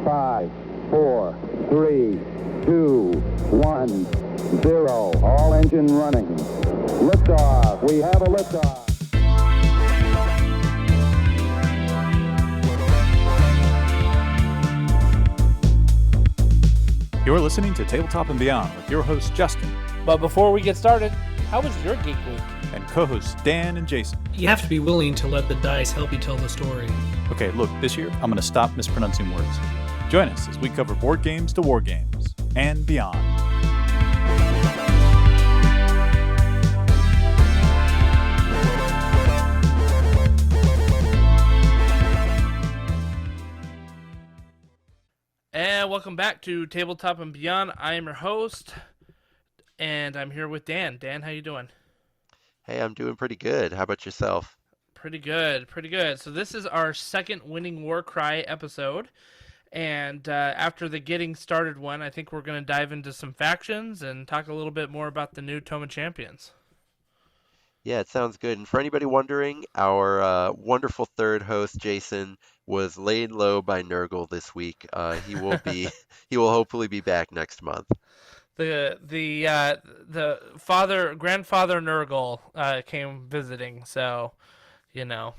5, 4, 3, 2, 1, 0. All engine running. Liftoff. We have a liftoff. You're listening to Tabletop and Beyond with your host, Justin. But before we get started, how was your Geek Week? And co-hosts Dan and Jason. You have to be willing to let the dice help you tell the story. Okay, look, this year I'm going to stop mispronouncing words. Join us as we cover board games to war games and beyond. And welcome back to Tabletop and Beyond. I am your host, and I'm here with Dan. Dan, how you doing? Hey, I'm doing pretty good. How about yourself? Pretty good, pretty good. So this is our second Winning WARCRY episode, and after the Getting Started one, I think we're going to dive into some factions and talk a little bit more about the new Tome of Champions. Yeah, it sounds good. And for anybody wondering, our wonderful third host, Jason, was laid low by Nurgle this week. He will hopefully be back next month. The grandfather Nurgle came visiting, so you know.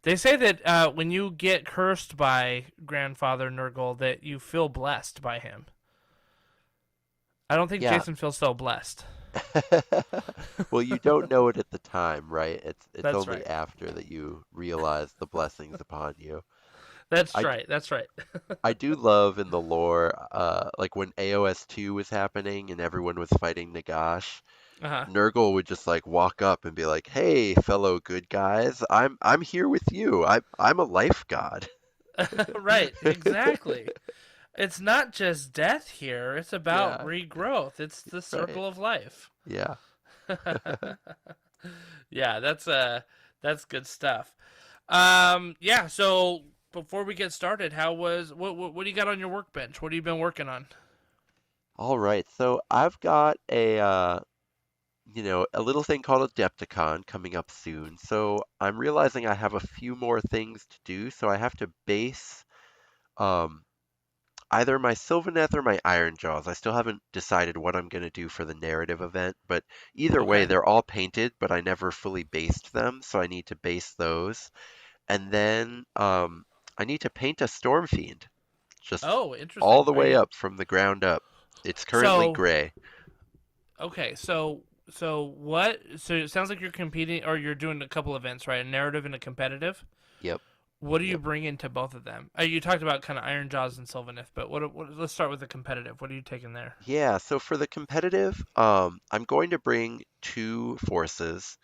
They say that when you get cursed by grandfather Nurgle, that you feel blessed by him. I don't think Jason feels so blessed. Well, you don't know it at the time, right? It's That's only right. after that you realize the blessings upon you. That's I- right. That's right. I do love in the lore, like when AOS 2 was happening and everyone was fighting Nagash, Uh-huh. Nurgle would just like walk up and be like, "Hey, fellow good guys, I'm here with you. I'm a life god." Right. Exactly. It's not just death here. It's about Yeah. regrowth. It's the circle of life. Yeah. Yeah, that's good stuff. Yeah. So before we get started, what do you got on your workbench? What have you been working on? All right. So I've got a little thing called Adepticon coming up soon. So I'm realizing I have a few more things to do. So I have to base either my Sylvaneth or my Ironjaws. I still haven't decided what I'm going to do for the narrative event, but either way, Okay. they're all painted, but I never fully based them, so I need to base those. And then I need to paint a Stormfiend, just Oh, interesting. all the Are way you- up from the ground up. It's currently So- gray. Okay, so what? So it sounds like you're competing, or you're doing a couple events, right? A narrative and a competitive. Yep. What do you Yep. bring into both of them? You talked about kind of Ironjaws and Sylvaneth, but let's start with the competitive. What are you taking there? Yeah, so for the competitive, I'm going to bring two forces,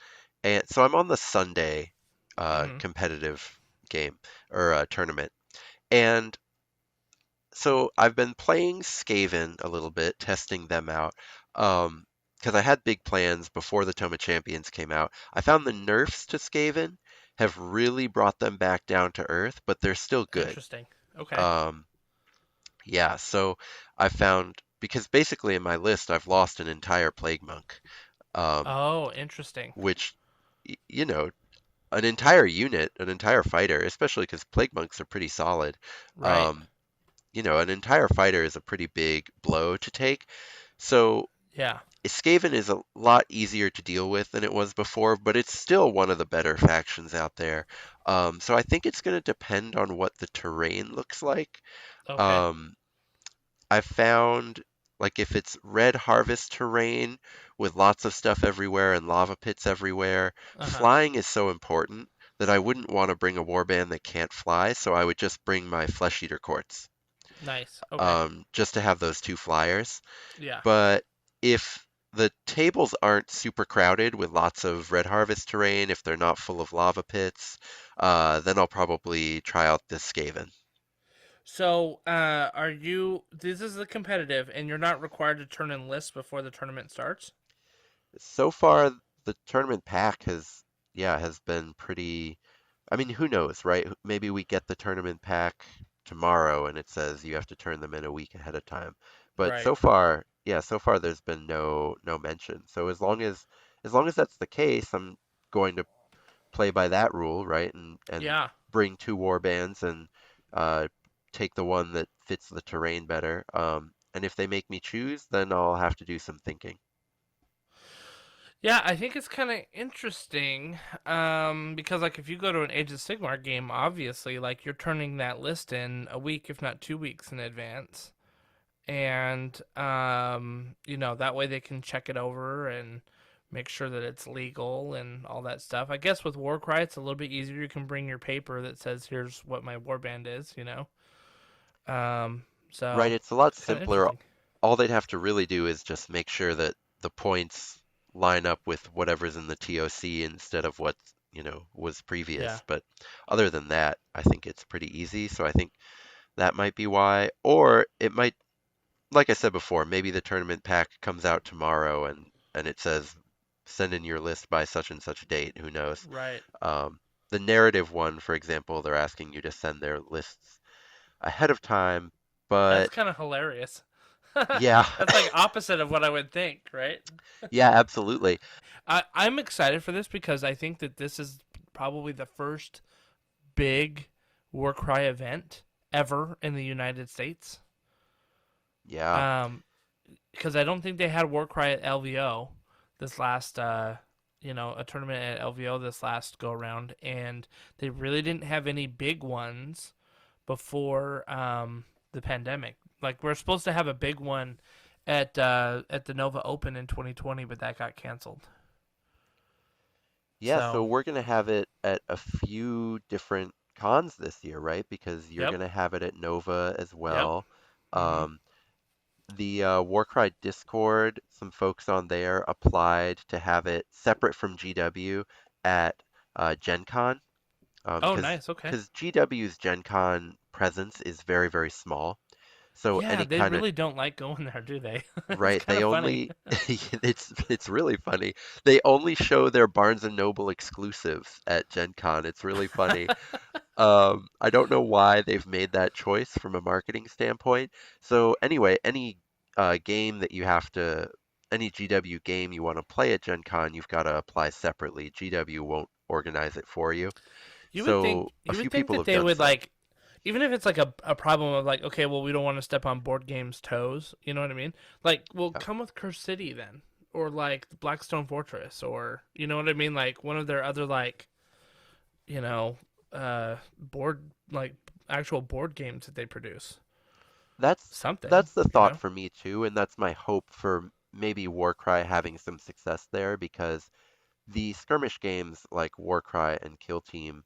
and so I'm on the Sunday Mhm. competitive game or tournament, and so I've been playing Skaven a little bit, testing them out, because I had big plans before the Tome of Champions came out. I found the nerfs to Skaven have really brought them back down to earth, but they're still good. Interesting. Okay. Yeah, so I found because basically in my list I've lost an entire Plague Monk, Oh, interesting. which an entire unit, an entire fighter, especially because Plague Monks are pretty solid. Right. An entire fighter is a pretty big blow to take. So Yeah. Skaven is a lot easier to deal with than it was before, but it's still one of the better factions out there. So I think it's going to depend on what the terrain looks like. Okay. I found like if it's red harvest terrain with lots of stuff everywhere and lava pits everywhere, Uh-huh. flying is so important that I wouldn't want to bring a warband that can't fly, so I would just bring my Flesh Eater Courts, Nice. Okay. just to have those two flyers. Yeah. But if the tables aren't super crowded with lots of red harvest terrain, if they're not full of lava pits, then I'll probably try out this Skaven. So, this is the competitive, and you're not required to turn in lists before the tournament starts? So far, the tournament pack has been pretty. I mean, who knows, right? Maybe we get the tournament pack tomorrow and it says you have to turn them in a week ahead of time. But Right. so far there's been no mention. So as long as that's the case, I'm going to play by that rule, right? And Yeah. bring two war bands and take the one that fits the terrain better. And if they make me choose, then I'll have to do some thinking. Yeah, I think it's kind of interesting, because like if you go to an Age of Sigmar game, obviously like you're turning that list in a week, if not 2 weeks in advance, and that way they can check it over and make sure that it's legal and all that stuff. I guess with Warcry, it's a little bit easier. You can bring your paper that says, "Here's what my warband is," Right, So it's a lot it's kind of simpler. interesting. All they'd have to really do is just make sure that the points line up with whatever's in the TOC instead of what, was Yeah. previous. But other than that, I think it's pretty easy. So I think that might be why. Or it might, like I said before, maybe the tournament pack comes out tomorrow and it says send in your list by such and such date. Who knows? Right. Um, the narrative one, for example, they're asking you to send their lists ahead of time, That's but kind of hilarious. yeah, That's like opposite of what I would think, right? yeah, absolutely. I'm excited for this because I think that this is probably the first big Warcry event ever in the United States. Yeah. Because I don't think they had Warcry at LVO this last, a tournament at LVO this last go around, and they really didn't have any big ones before the pandemic. Like we're supposed to have a big one at the Nova Open in 2020, but that got canceled. Yeah, so So, we're going to have it at a few different cons this year, right? Because you're yep, going to have it at Nova as yep, well. hmm Um, the Warcry Discord, some folks on there applied to have it separate from GW at Gen Con, Oh, because nice. Okay. GW's Gen Con presence is very, very small. So Yeah, any they kind of really don't like going there, do they? It's right, kind they of funny. only it's really funny. They only show their Barnes and Noble exclusives at Gen Con. It's really funny. I don't know why they've made that choice from a marketing standpoint. So anyway, game that you have to, any GW game you want to play at Gen Con, you've got to apply separately. GW won't organize it for you. You would think So a you few would think people that have they done would so. like, even if it's like a problem of like, okay, well, we don't want to step on board games' toes. You know what I mean? Like, well, Yeah. come with Curse City then, or like Blackstone Fortress, or you know what I mean? Like one of their other like, you know, board like actual board games that they produce. That's Something, that's the you thought know? for me too, and that's my hope for maybe Warcry having some success there because the skirmish games like Warcry and Kill Team,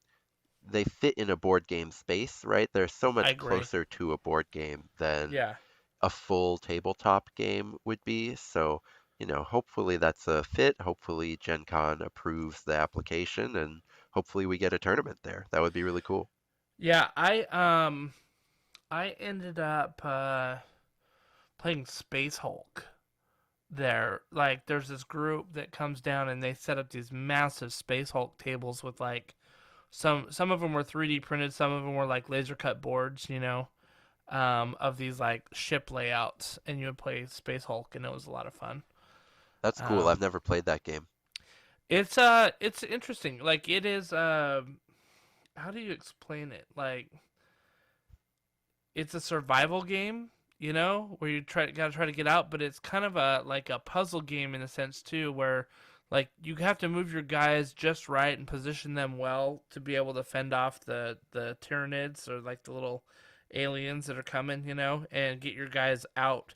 they fit in a board game space, right? They're so I much agree. closer to a board game than Yeah. a full tabletop game would be. So, hopefully that's a fit. Hopefully Gen Con approves the application and hopefully we get a tournament there. That would be really cool. Yeah, I ended up playing Space Hulk there. Like there's this group that comes down and they set up these massive Space Hulk tables with like some of them were 3D printed, some of them were like laser cut boards, of these like ship layouts, and you would play Space Hulk, and it was a lot of fun. That's cool. Um, I've never played that game. it's interesting. Like it is. How do you explain it? Like it's a survival game, where you gotta try to get out, but it's kind of a like a puzzle game in a sense too, where like you have to move your guys just right and position them well to be able to fend off the Tyranids or like the little aliens that are coming, and get your guys out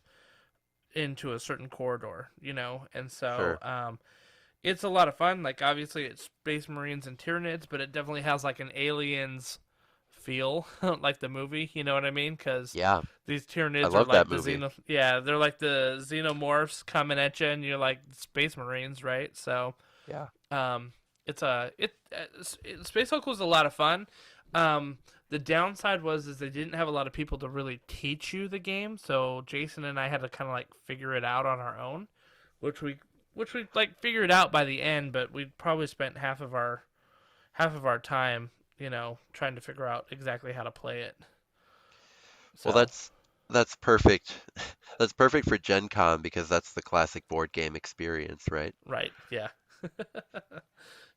into a certain corridor, and so Sure. it's a lot of fun. Like obviously it's Space Marines and Tyranids, but it definitely has like an Aliens feel, like the movie. You know what I mean? Because Yeah, these I Tyranids are love that like the movie. yeah, they're like the xenomorphs coming at you, and you're like Space Marines, right? So, Yeah. um, Space Hulk was a lot of fun. The downside is they didn't have a lot of people to really teach you the game, so Jason and I had to kind of like figure it out on our own, which we like figured out by the end, but we probably spent half of our time, trying to figure out exactly how to play it. Well, So, that's perfect. That's perfect for Gen Con because that's the classic board game experience, right? right, yeah.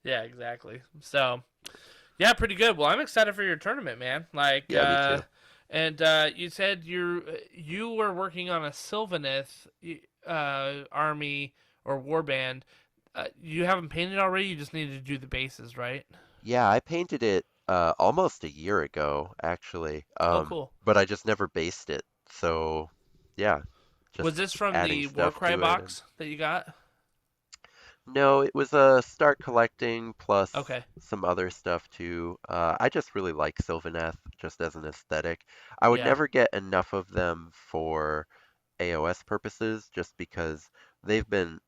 Yeah, exactly. So, yeah, pretty good. Well, I'm excited for your tournament, man. Like, Yeah, me too. And you said you were working on a Sylvaneth army or warband. You haven't painted already. You just need to do the bases, right? Yeah, I painted it almost a year ago, actually. Oh, cool. But I just never based it. So, yeah, Was just this from adding the stuff Warcry to it. box that you got? No, it was a start collecting plus Okay. some other stuff too. I just really like Sylvaneth just as an aesthetic. I would Yeah. never get enough of them for AOS purposes just because they've been,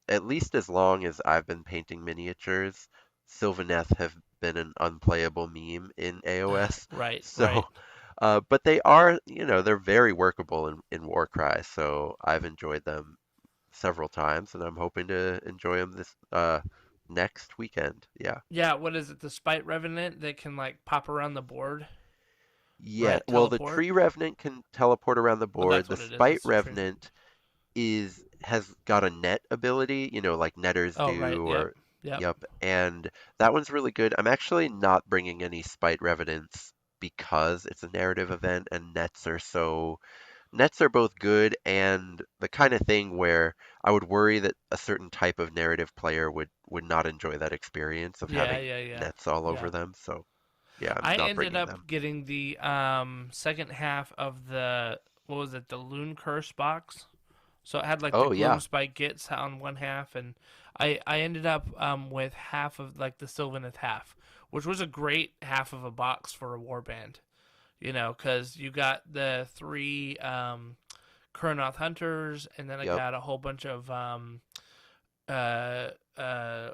at least as long as I've been painting miniatures, Sylvaneth have been an unplayable meme in AOS. Right. So, Right. but they are, they're very workable in Warcry, so I've enjoyed them several times, and I'm hoping to enjoy them this next weekend. Yeah. Yeah. What is it? The Spite Revenant that can like pop around the board, Yeah. right? Well, the Teleport. Tree Revenant can teleport around the Oh, board. that's The what it is. Spite It's a tree. Revenant has got a net ability, like netters Oh, right. do, Yep. or Yep. yep, and that one's really good. I'm actually not bringing any Spite Revenants because it's a narrative event and nets are both good and the kind of thing where I would worry that a certain type of narrative player would not enjoy that experience of Yeah. having Yeah. Yeah. nets all Yeah. over them. So yeah, I'm I not ended bringing up them. getting the second half of the what was it? The Loon Curse box. So it had like the Oh yeah. Gloomspite Gits on one half, and I ended up with half of like the Sylvaneth half, which was a great half of a box for a warband. Because you got the three Kurnoth Hunters, and then I Yep. got a whole bunch of uh, uh,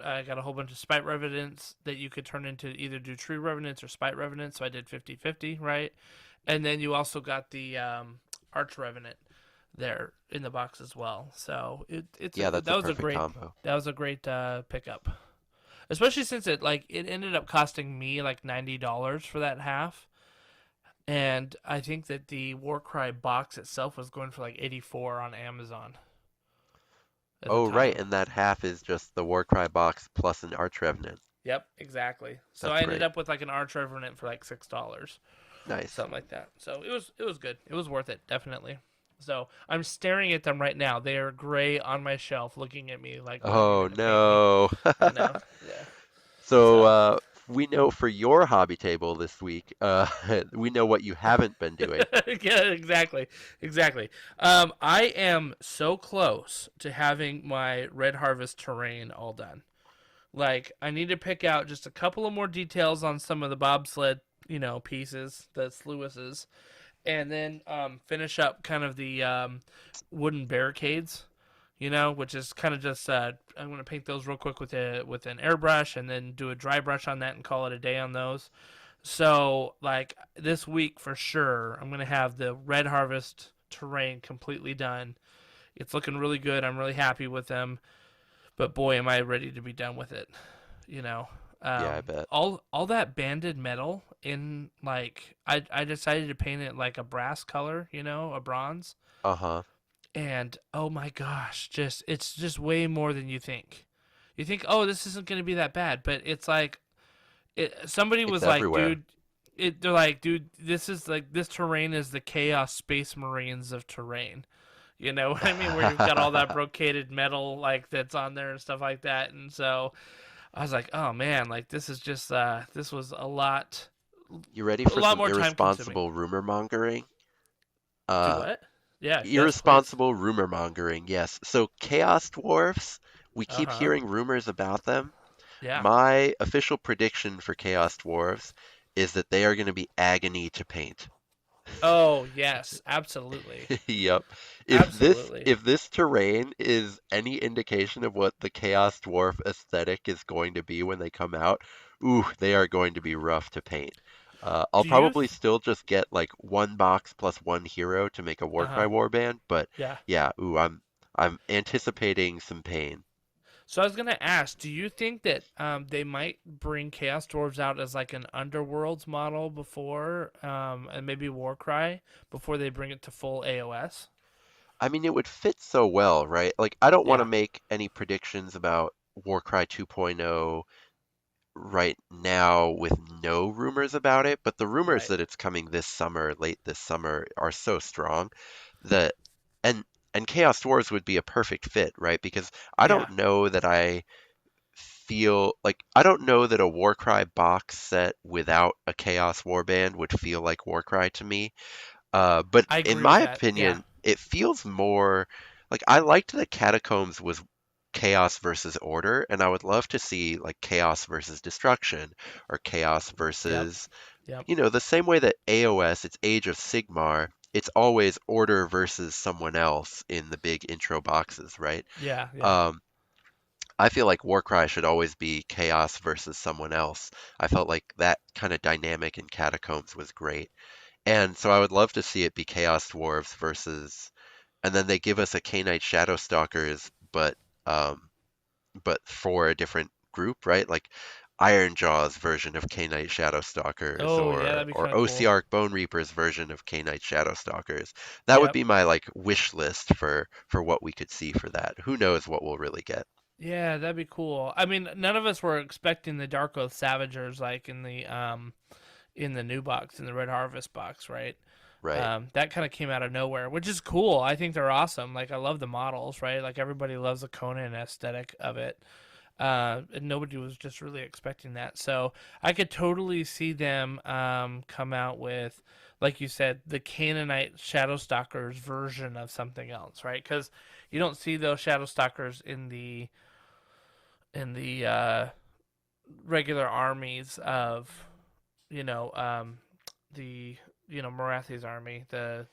I got a whole bunch of Spite Revenants that you could turn into either do Tree Revenants or Spite Revenants. So I did 50-50, right? And then you also got the Arch Revenant there in the box as well. So Yeah, that's a that was a perfect great combo. pickup, especially since it ended up costing me like $90 for that half, and I think that the Warcry box itself was going for like 84 on Amazon at the Oh right, time. and that half is just the Warcry box plus an Arch Revenant. Yep, exactly. So That's I ended great. up with like an Arch Revenant for like $6, Nice. something like that. So it was good. It was worth it, definitely. So I'm staring at them right now. They are gray on my shelf, looking at me like, when are you Oh going to paint me? no. I know. Yeah. So So we know for your hobby table this week, we know what you haven't been doing. yeah, exactly, exactly. I am so close to having my Red Harvest terrain all done. Like, I need to pick out just a couple of more details on some of the bobsled, pieces, the sluices, and then finish up kind of the wooden barricades. Which is kind of just I'm gonna paint those real quick with an airbrush, and then do a dry brush on that and call it a day on those. So, like, this week for sure, I'm gonna have the Red Harvest terrain completely done. It's looking really good. I'm really happy with them, but boy, am I ready to be done with it. You know, Yeah, I bet. all that banded metal in, like, I decided to paint it like a brass color, a bronze, Uh-huh. and oh my gosh, it's just way more than you think. You think, oh, this isn't gonna be that bad, but it's like somebody It's was like, everywhere. dude, they're like, dude, this is like this terrain is the Chaos Space Marines of terrain. You know what I mean? Where you've got all that brocaded metal like that's on there and stuff like that. And so I was like, oh man, like this is just this was You ready a for lot some more time consuming. irresponsible rumor mongering? Do Uh, what? Yeah, yes, please. irresponsible rumor mongering, yes. So Chaos Dwarfs, we Uh keep huh. hearing rumors about them. Yeah. My official prediction for Chaos Dwarves is that they are going to be agony to paint. Oh yes, absolutely, Yep. If this absolutely. if this terrain is any indication of what the Chaos Dwarf aesthetic is going to be when they come out, ooh, they are going to be rough to paint. I'll Do you? probably still just get like one box plus one hero to make a Uh Warcry huh. warband, but Yeah. yeah, ooh, I'm anticipating some pain. So I was gonna ask, do you think that they might bring Chaos Dwarves out as like an Underworlds model before, and maybe Warcry before they bring it to full AOS? I mean, it would fit so well, right? Like, I don't want to Yeah. make any predictions about Warcry 2.0 right now with no rumors about it, but the rumors Right. that it's coming this summer, late this summer, are so strong that and and Chaos Dwarves would be a perfect fit, right? Because I Yeah. don't know that I don't know that a Warcry box set without a Chaos Warband would feel like Warcry to me. But I in agree with my that. Yeah. opinion, it feels more like I liked that Catacombs was chaos versus order, and I would love to see like chaos versus destruction or chaos Yep. versus, Yep. the same way that AOS, it's Age of Sigmar, it's always order versus someone else in the big intro boxes, right? Yeah. Yeah. Um, I feel like Warcry should always be chaos versus someone else. I felt like that kind of dynamic in Catacombs was great. And so I would love to see it be Chaos Dwarves versus, and then they give us a K-Knight Shadowstalkers, but for a different group, right? Like Ironjaw's version of K-Knight Shadowstalkers Oh, yeah, or that'd be or kind of cool. OCR Bone Reaper's version of K-Knight Shadowstalkers. That would Yep. be my like wish list for what we could see for that. Who knows what we'll really get. Yeah, that'd be cool. I mean, none of us were expecting the Dark Oath Savagers like in the new box, in the Red Harvest box, right? Right. That kind of came out of nowhere, which is cool. I think they're awesome. Like I love the models, right? Like everybody loves the Conan aesthetic of it. And nobody was just really expecting that. So I could totally see them come out with, like you said, the Canaanite Shadowstalkers version of something else, right? Because you don't see those Shadowstalkers in the regular armies of, you know, the Marathi's army, the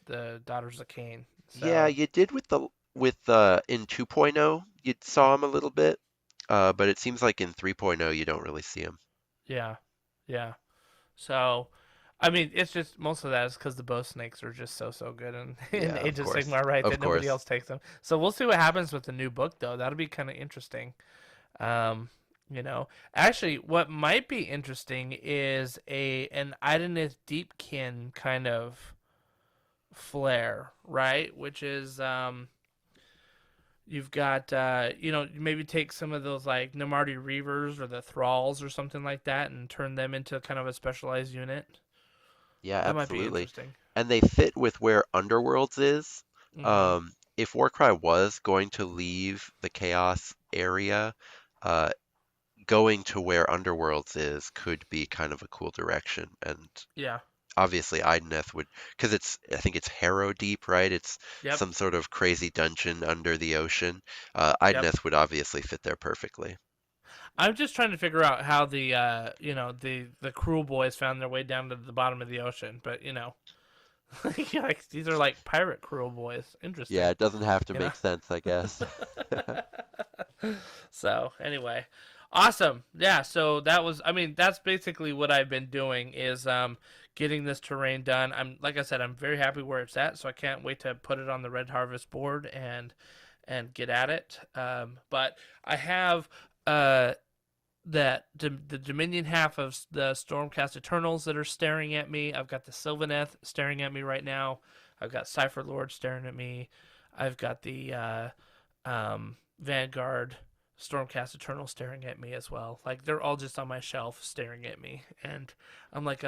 Daughters of Cain. Yeah, So you did with in 2.0, you saw him a little bit, but it seems like in 3.0 you don't really see him. yeah, yeah. So, I mean, it's just most of that is because the bow snakes are just so good in Yeah, of Age of course. Sigmar, right? Of That nobody course. else takes them. So we'll see what happens with the new book, though. That'll be kind of interesting. Um, actually, what might be interesting is an Idenith Deepkin kind of flair, right? Which is you've got maybe take some of those like Namarti Reavers or the Thralls or something like that and turn them into kind of a specialized unit. Yeah, That might be absolutely. interesting. And they fit with where Underworlds is. Hmm. If Warcry was going to leave the Chaos area, uh, going to where Underworlds is could be kind of a cool direction. And Yeah. obviously Idoneth would, because I think it's Harrow Deep, right? It's Yep. some sort of crazy dungeon under the ocean. Yep. Idoneth would obviously fit there perfectly. I'm just trying to figure out how the cruel boys found their way down to the bottom of the ocean, but like these are like pirate cruel boys. Yeah, Interesting, it doesn't have to you know. make sense, I guess. So anyway, awesome. Yeah. So that was. I mean, that's basically what I've been doing is getting this terrain done. I'm like I said, I'm very happy where it's at. So I can't wait to put it on the Red Harvest board and get at it. But I have the Dominion half of the Stormcast Eternals that are staring at me. I've got the Sylvaneth staring at me right now. I've got Cypher Lord staring at me. I've got the Vanguard Stormcast Eternal staring at me as well. Like they're all just on my shelf staring at me, and I'm like,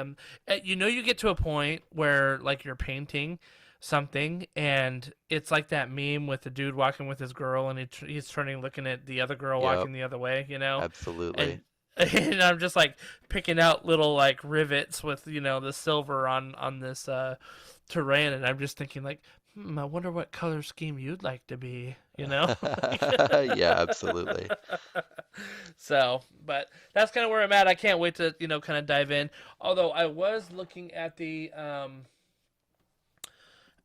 you get to a point where like you're painting something and it's like that meme with the dude walking with his girl and he's turning looking at the other girl Yep, walking the other way, absolutely. and and I'm just like picking out little like rivets with the silver on this terrain, and I'm just thinking like, I wonder what color scheme you'd like to be. Yeah, absolutely. So, but that's kind of where I'm at. I can't wait to kind of dive in. Although I was looking at the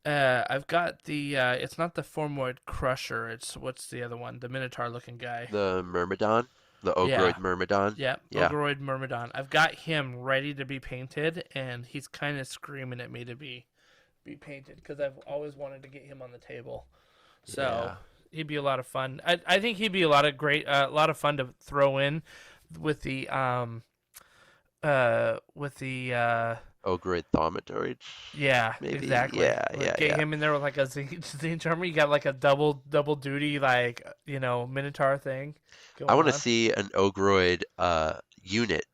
I've got the it's not the Formoid Crusher. It's what's the other one? The Minotaur looking guy. The Myrmidon, the Yeah. Ogroid Myrmidon. Yeah, Yeah. Ogoroid Myrmidon. I've got him ready to be painted, and he's kind of screaming at me to be painted because I've always wanted to get him on the table. So Yeah. he'd be a lot of fun. I think he'd be a lot of fun to throw in with the Ogroid Thaumaturge. yeah, Maybe. exactly. Yeah, Like, yeah, get yeah. him in there with like a Zine Charmer. You got like a double duty like Minotaur thing I going want to on. see an Ogroid unit.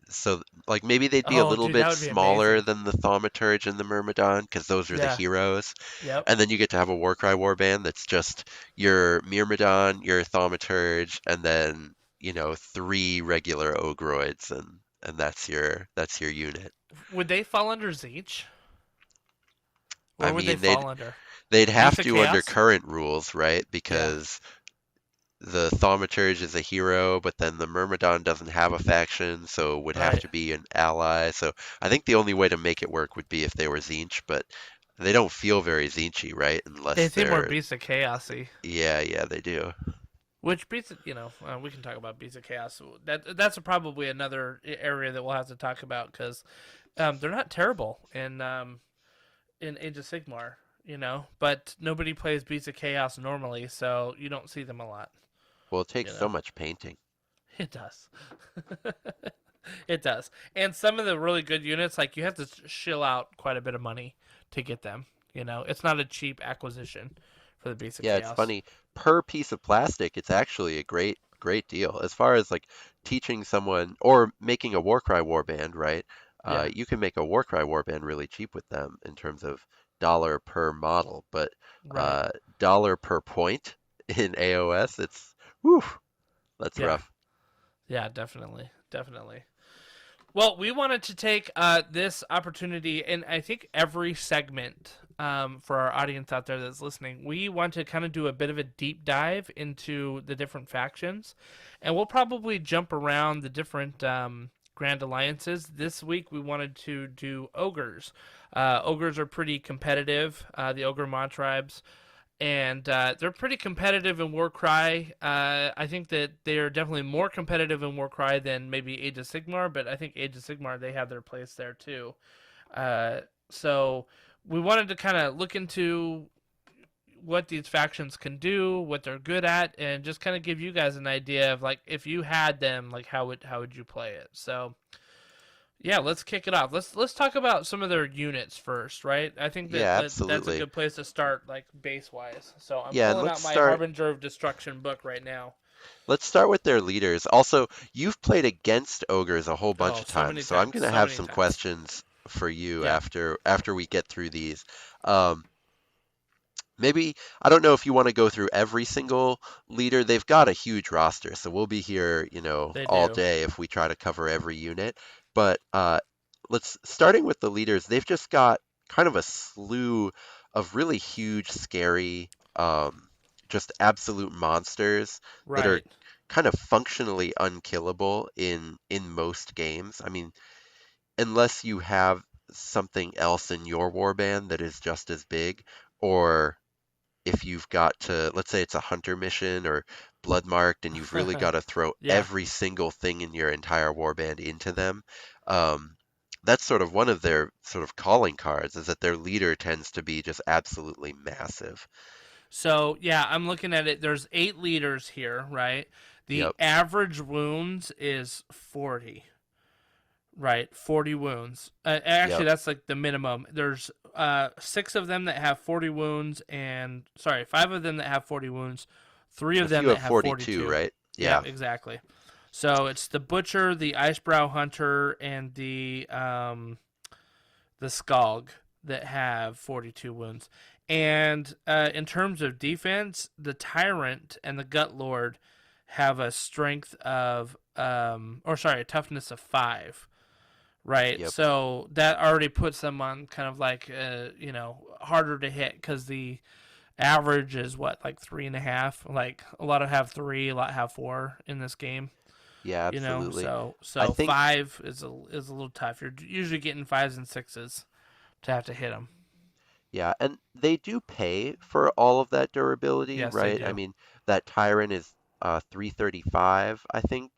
So, like, maybe they'd be a Oh, little dude, that bit would be smaller amazing. than the Thaumaturge and the Myrmidon, because those are the Yeah. heroes. Yep. And then you get to have a Warcry warband that's just your Myrmidon, your Thaumaturge, and then, three regular Ogroids, and that's your unit. Would they fall under Zeech? I Where would they mean, they'd fall under? they'd have Beast of to under Chaos? current rules, right? Yeah. Because the Thaumaturge is a hero, but then the Myrmidon doesn't have a faction, so would have Right. to be an ally. So I think the only way to make it work would be if they were Tzeentch, but they don't feel very Tzeentchy, right? They Unless seem more they're, Beast of Chaosy. yeah, they do. Which Beast, we can talk about Beast of Chaos. That's probably another area that we'll have to talk about because they're not terrible in Age of Sigmar, but nobody plays Beast of Chaos normally, so you don't see them a lot. Well, it You takes so know, much painting. it does. It does. And some of the really good units, like you have to shill out quite a bit of money to get them. It's not a cheap acquisition for the Beast of Yeah, it's Chaos. funny. Per piece of plastic, it's actually a great deal. As far as like teaching someone or making a Warcry warband, right? Yeah, You can make a Warcry warband really cheap with them in terms of dollar per model, but right. uh, dollar per point in AOS, whew, that's Yeah, rough. yeah, definitely, definitely. Well, we wanted to take this opportunity, and I think every segment for our audience out there that's listening, we want to kind of do a bit of a deep dive into the different factions, and we'll probably jump around the different Grand Alliances. This week, we wanted to do Ogors. Ogors are pretty competitive, the Ogor Mawtribes, and they're pretty competitive in Warcry. I think that they are definitely more competitive in Warcry than maybe Age of Sigmar, but I think Age of Sigmar they have their place there too. So we wanted to kind of look into what these factions can do, what they're good at, and just kind of give you guys an idea of like if you had them, like how would you play it? So yeah, let's kick it off. Let's talk about some of their units first, right? I think that, Yeah, that's a absolutely. good place to start, like base wise. So I'm Yeah, and pulling let's out my start Harbinger of Destruction book right now. let's start with their leaders. Also, you've played against ogres a whole bunch Oh, of so times, many so I'm times, gonna so have many some times. questions for you Yeah, after we get through these. Um, Maybe I don't know if you want to go through every single leader. They've got a huge roster, so we'll be here, they all do. day if we try to cover every unit. But let's starting with the leaders. They've just got kind of a slew of really huge, scary, just absolute monsters that are Right. kind of functionally unkillable in most games. I mean, unless you have something else in your warband that is just as big, or if you've got to, let's say it's a hunter mission or blood marked, and you've really got to throw Yeah. every single thing in your entire warband into them. Um, that's sort of one of their sort of calling cards is that their leader tends to be just absolutely massive. So yeah, I'm looking at it. There's 8 leaders here, right? The Yep. average wounds is 40. Right, 40 wounds. Actually, Yep. that's like the minimum. There's 6 of them that have 40 wounds, and sorry, 5 of them that have 40 wounds, 3 And of a them few that have have 42, 42. right? Yeah, Yeah. exactly. So it's the butcher, the icebrow hunter, and the Skald that have 42 wounds. And in terms of defense, the Tyrant and the Gut Lord have a strength of, a toughness of 5. Right, Yep. so that already puts them on kind of like, harder to hit because the average is what, like 3.5. Like a lot of have 3, a lot have 4 in this game. Yeah, absolutely. I So think 5 is a little tough. You're usually getting 5s and 6s to have to hit them. Yeah, and they do pay for all of that durability, Yes, they right? I do. mean, that Tyrant is 335, I think.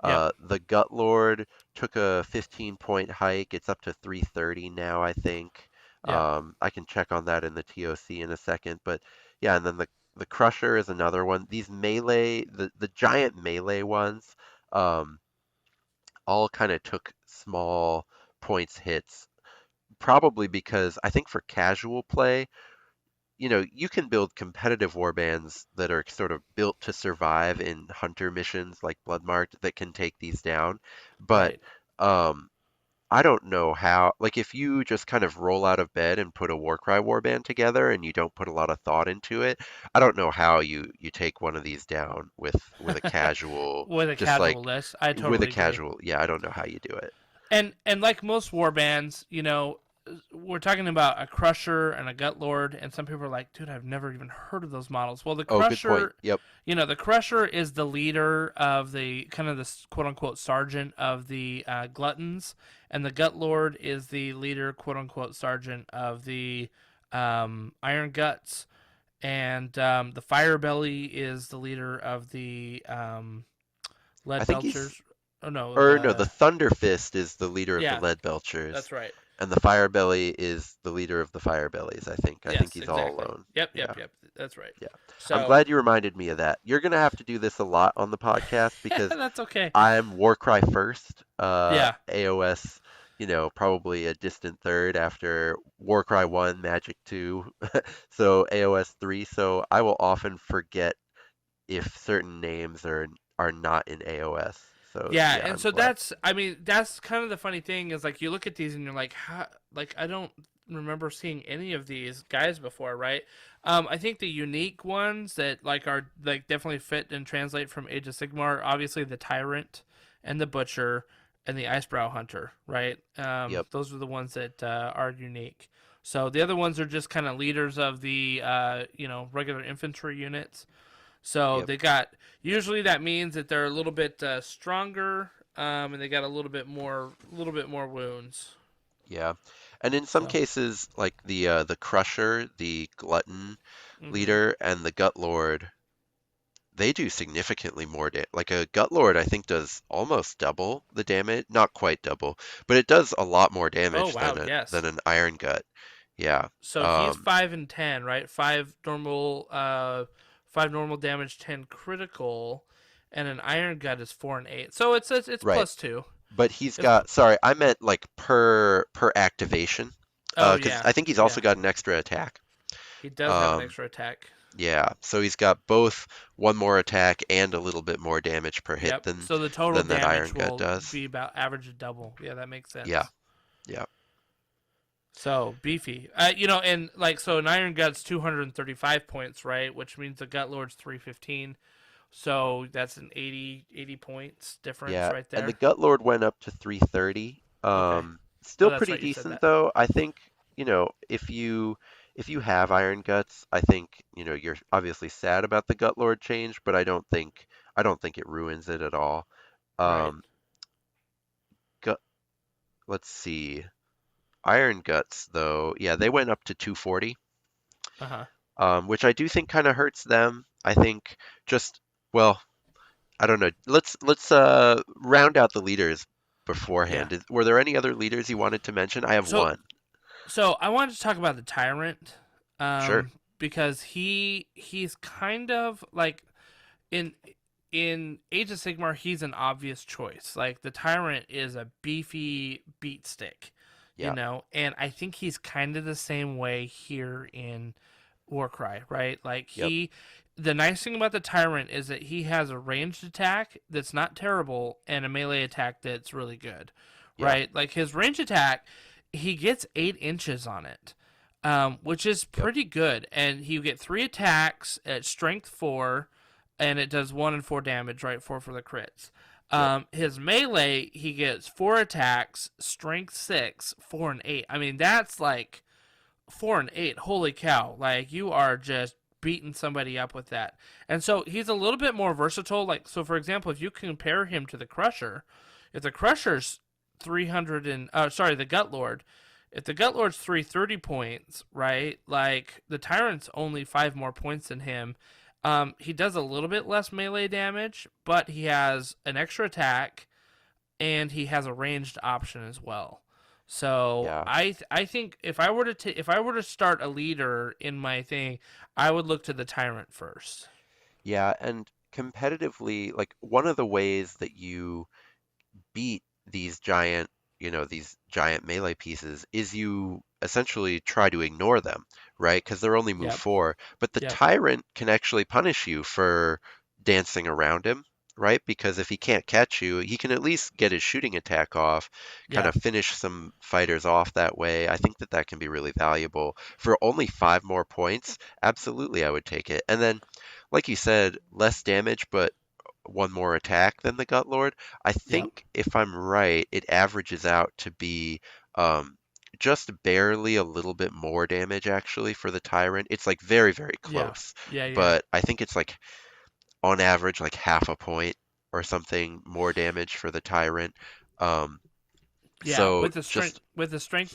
Yep. The Gut Lord took a 15-point hike. It's up to 330 now, I think. Yep. I can check on that in the TOC in a second, but yeah, and then the Crusher is another one. These melee, the giant melee ones, um, all kind of took small points hits, probably because I think for casual play you can build competitive warbands that are sort of built to survive in hunter missions like Bloodmarked that can take these down. But Right. um, I don't know how, like if you just kind of roll out of bed and put a Warcry warband together and you don't put a lot of thought into it, I don't know how you take one of these down with a casual, With a just casual like list, I with a totally agree. casual, yeah, I don't know how you do it. And like most war bands, we're talking about a Crusher and a Gut Lord, and some people are like, "Dude, I've never even heard of those models." Well, the Oh, good point. Crusher, Yep. the Crusher is the leader of the kind of the quote unquote sergeant of the Gluttons, and the Gut Lord is the leader, quote unquote sergeant of the Iron Guts, and the Fire Belly is the leader of the I Lead think he's, Belchers. Oh no, or no, the Thunder Fist is the leader of the yeah, Lead Belchers, that's right. and the Fire Belly is the leader of the Fire Bellies, I think. I think Yes, he's all exactly. alone. Yep, Yeah. yep, yep. That's right. Yeah. I'm So glad you reminded me of that. You're gonna have to do this a lot on the podcast because that's okay. I'm Warcry first, Yeah. AOS, probably a distant third after Warcry 1, Magic 2, so AOS 3. So I will often forget if certain names are not in AOS. So Yeah, yeah, and I'm so glad. that's kind of the funny thing is like you look at these and you're like, how, like I don't remember seeing any of these guys before, right? I think the unique ones that like are like definitely fit and translate from Age of Sigmar are obviously the Tyrant and the Butcher and the Icebrow Hunter, right? Yep, Those are the ones that are unique. So the other ones are just kind of leaders of the regular infantry units. So yep, they got usually that means that they're a little bit stronger, and they got a little bit more wounds. yeah. And in some So, cases, like the Crusher, the Glutton hmm leader, and the Gut Lord, they do significantly more damage. Like a Gut Lord, I think does almost double the damage, not quite double, but it does a lot more oh damage wow, than yes. an Iron Gut. Yeah. So he's Um, 5 and 10, right? Five normal damage, 10 critical, and an Iron Gut is 4 and 8. So it's right. +2. But he's It's got, sorry, I meant like per activation. oh Because yeah, I think he's also yeah. got an extra attack. He does have an Um, extra attack. yeah. So he's got both one more attack and a little bit more damage per hit Yep. So the total than that Iron damage Gut will does. be about average of double. Yeah, that makes Yeah. sense. Yeah. So beefy, and like so, an Iron Gut's 235 points, right? Which means the Gut Lord's 315. So that's an 80 points difference Yeah, right and the there. Gut Lord went up to 330. Okay. Oh, Still that's pretty right. You said decent that. though. I think, if you have Iron Guts, I think, you're obviously sad about the Gut Lord change, but I don't think it ruins it at all. Right. Um, gut, let's see. Iron Guts though, yeah, they went up to 240, Uh huh. which I do think kind of hurts them. I think just well, I don't know. Let's round out the leaders Yeah. beforehand. Were there any other leaders you wanted to mention? I have So one. so I wanted to talk about the Tyrant, Sure. because he's kind of like in Age of Sigmar, he's an obvious choice. Like the Tyrant is a beefy beat stick, Yeah. and I think he's kind of the same way here in Warcry, right? Like Yep. the nice thing about the Tyrant is that he has a ranged attack that's not terrible and a melee attack that's really good, Yeah. right? Like his range attack, he gets 8 inches on it, which is Yep. pretty good, and you get 3 attacks at strength 4, and it does 1 and 4 damage, right? 4 for the crits. Yep. His melee, he gets 4 attacks, strength 6, 4 and 8. I mean, that's like 4 and 8. Holy cow! Like you are just beating somebody up with that. And so he's a little bit more versatile. Like so, for example, if you compare him to the Crusher, if the Crusher's 300 and the Gut Lord, if the Gut Lord's 330 points, right? Like the Tyrant's only 5 more points than him. He does a little bit less melee damage, but he has an extra attack, and he has a ranged option as well. So Yeah. I think if I were to start a leader in my thing, I would look to the Tyrant first. Yeah. And competitively, like one of the ways that you beat these giant these giant melee pieces is you essentially try to ignore them, right? Because they're only move Yep. 4. But the Yep. Tyrant can actually punish you for dancing around him, right? Because if he can't catch you, he can at least get his shooting attack off, kind Yeah. of finish some fighters off that way. I think that that can be really valuable. For only 5 more points, absolutely I would take it. And then, like you said, less damage, but one more attack than the Gut Lord. I Yep. think if I'm right, it averages out to be um, just barely a little bit more damage actually for the Tyrant. It's like very, very Yeah. close, Yeah. Yeah. but I think it's like on average like half a point or something more damage for the Tyrant. Um, Yeah. so With the strength, just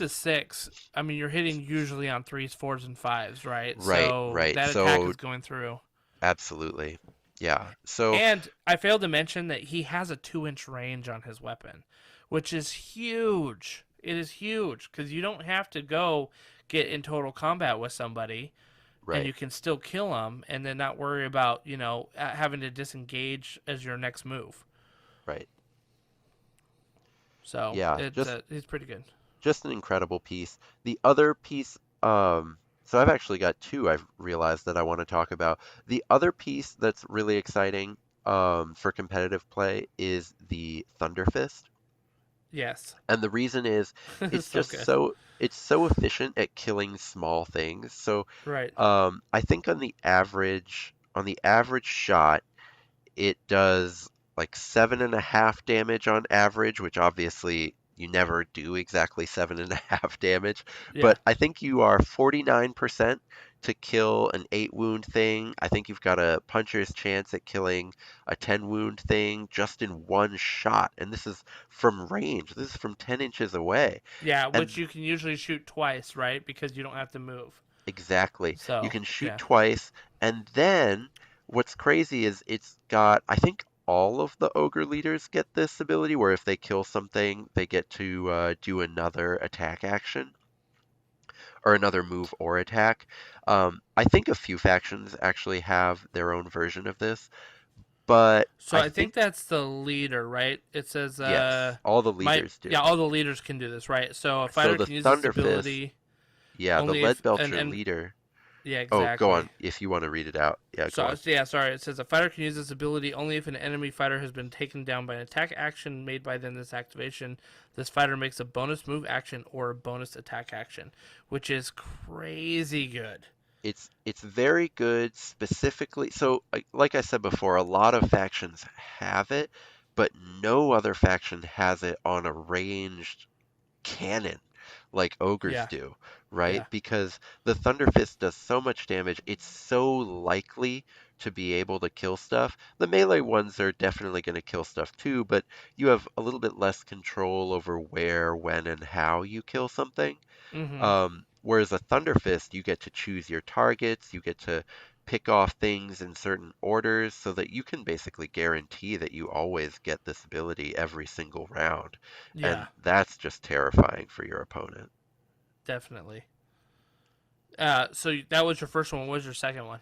of 6, I mean, you're hitting usually on 3s, 4s, and 5s, right? right, So right. that attack So is going through. absolutely. Yeah. So And I failed to mention that he has a 2-inch range on his weapon, which is huge. It is huge because you don't have to go get in total combat with somebody, and right, you can still kill them, and then not worry about having to disengage as your next move. right. So Yeah, it's pretty good. just an incredible piece. The other piece, so I've actually got two I've realized that I want to talk about. The other piece that's really exciting for competitive play is the Thunder Fist. Yes, And the reason is it's it's so just good. it's so efficient at killing small things. So Right. I think on the average shot, it does like 7.5 damage on average, which obviously you never do exactly 7.5 damage. Yeah. But I think you are 49% to kill an 8 wound thing. I think you've got a puncher's chance at killing a 10 wound thing just in one shot. And this is from range. This is from 10 inches away. Yeah, which And you can usually shoot twice, right? Because you don't have to move. exactly. You So can shoot yeah. twice, and then what's crazy is it's got, I think all of the ogre leaders get this ability where if they kill something, they get to do another attack action or another move or attack. I think a few factions actually have their own version of this, but So I I think think, that's the leader, right? It says yes, all the leaders do. all the leaders can do this, right? So a So fighter the can use this Thunder Fist, ability yeah, the only Lead if Belcher and leader. yeah, Oh, go exactly. on if you want to read it out. Yeah, go on. Yeah, sorry. It says a fighter can use this ability only if an enemy fighter has been taken down by an attack action made by them. This activation, this fighter makes a bonus move action or a bonus attack action, which is crazy good. It's very good specifically. So, like I said before, a lot of factions have it, but no other faction has it on a ranged cannon like ogres Yeah, do, right? yeah. Because the Thunder Fist does so much damage, it's so likely to be able to kill stuff. The melee ones are definitely going to kill stuff too, but you have a little bit less control over where, when, and how you kill something. Mm-hmm. Whereas a Thunder Fist, you get to choose your targets, you get to pick off things in certain orders so that you can basically guarantee that you always get this ability every single round. Yeah, And that's just terrifying for your opponent. definitely. So that was your first one. What was your second one?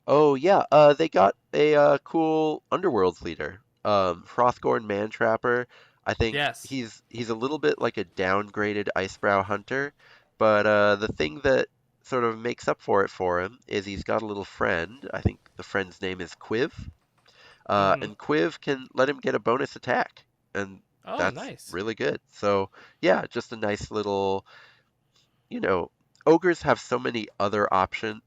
Oh yeah, they got a cool Underworlds leader, Hrothgorn Mantrapper. I think Yes. he's a little bit like a downgraded Icebrow Hunter, but the thing that sort of makes up for him is he's got a little friend. I think the friend's name is Quiv, Mm-hmm. and Quiv can let him get a bonus attack, and Oh, that's nice. really good. So yeah, just a nice little, you know, ogres have so many other options.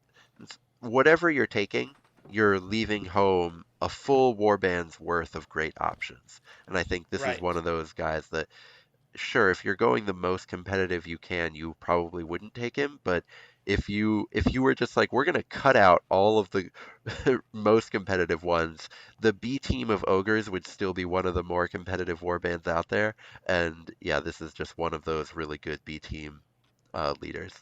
Whatever you're taking, you're leaving home a full warband's worth of great options. And I think this is one Right. of those guys that, sure, if you're going the most competitive you can, you probably wouldn't take him. But if you were just like, we're gonna cut out all of the most competitive ones, the B team of ogres would still be one of the more competitive warbands out there. And yeah, this is just one of those really good B team leaders.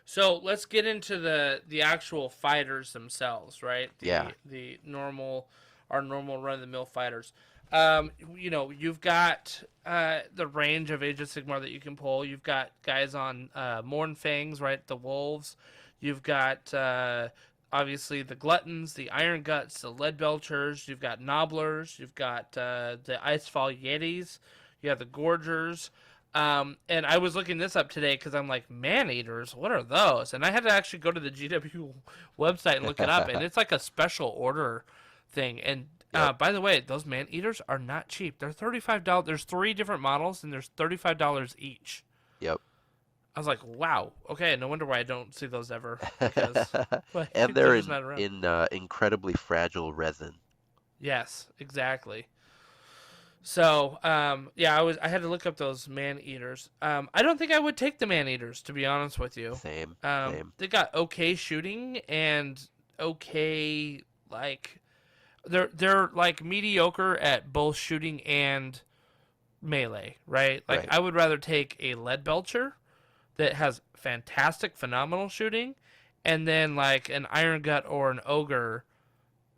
So let's get into the actual fighters themselves, right? Yeah, The normal our normal run of the mill fighters. You've got the range of Age of Sigmar that you can pull. You've got guys on Mornfangs, right? The wolves. You've got obviously the gluttons, the iron guts, the lead belchers. You've got nobblers. You've got the icefall yetis. You have the gorgers. And I was looking this up today because I'm like, man eaters, what are those? And I had to actually go to the GW website and look it up, and it's like a special order thing. And Yep. by the way, those man eaters are not cheap. They're $35. There's 3 different models, and there's $35 each. Yep. I was like, wow, okay, no wonder why I don't see those ever because like, And they're they're just not around. in incredibly fragile resin. Yes, exactly. So, yeah, I had to look up those man eaters. I don't think I would take the man eaters, to be honest with you. Same. Same. They got okay shooting and okay, like they're like mediocre at both shooting and melee, right? Like Right. I would rather take a lead belcher that has fantastic, phenomenal shooting, and then like an iron gut or an ogre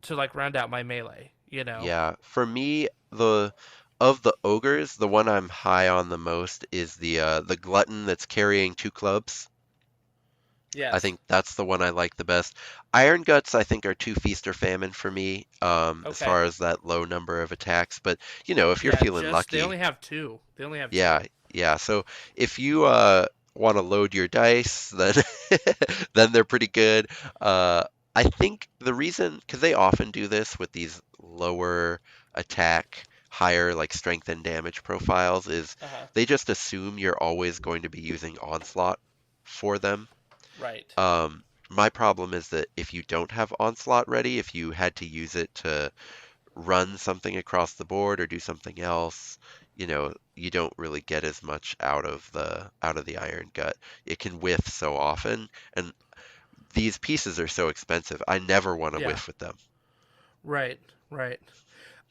to like round out my melee. You know? Yeah. For me, the of the ogres, the one I'm high on the most is the glutton that's carrying 2 clubs. I Yes. think that's the one I like the best. Iron Guts, I think, are too feast or famine for me, as Okay. far as that low number of attacks. But if you're Yeah. feeling Just they lucky, only have two. They only have yeah, two. yeah. So if you want to load your dice, then then they're pretty good. Uh, I think the reason, because they often do this with these lower attack, higher like strength and damage profiles, is Uh huh. they just assume you're always going to be using onslaught for them. Right. My problem is that if you don't have Onslaught ready, if you had to use it to run something across the board or do something else, you don't really get as much out of the Iron Gut. It can whiff so often, and these pieces are so expensive. I never want to Yeah. whiff with them. Right. Right.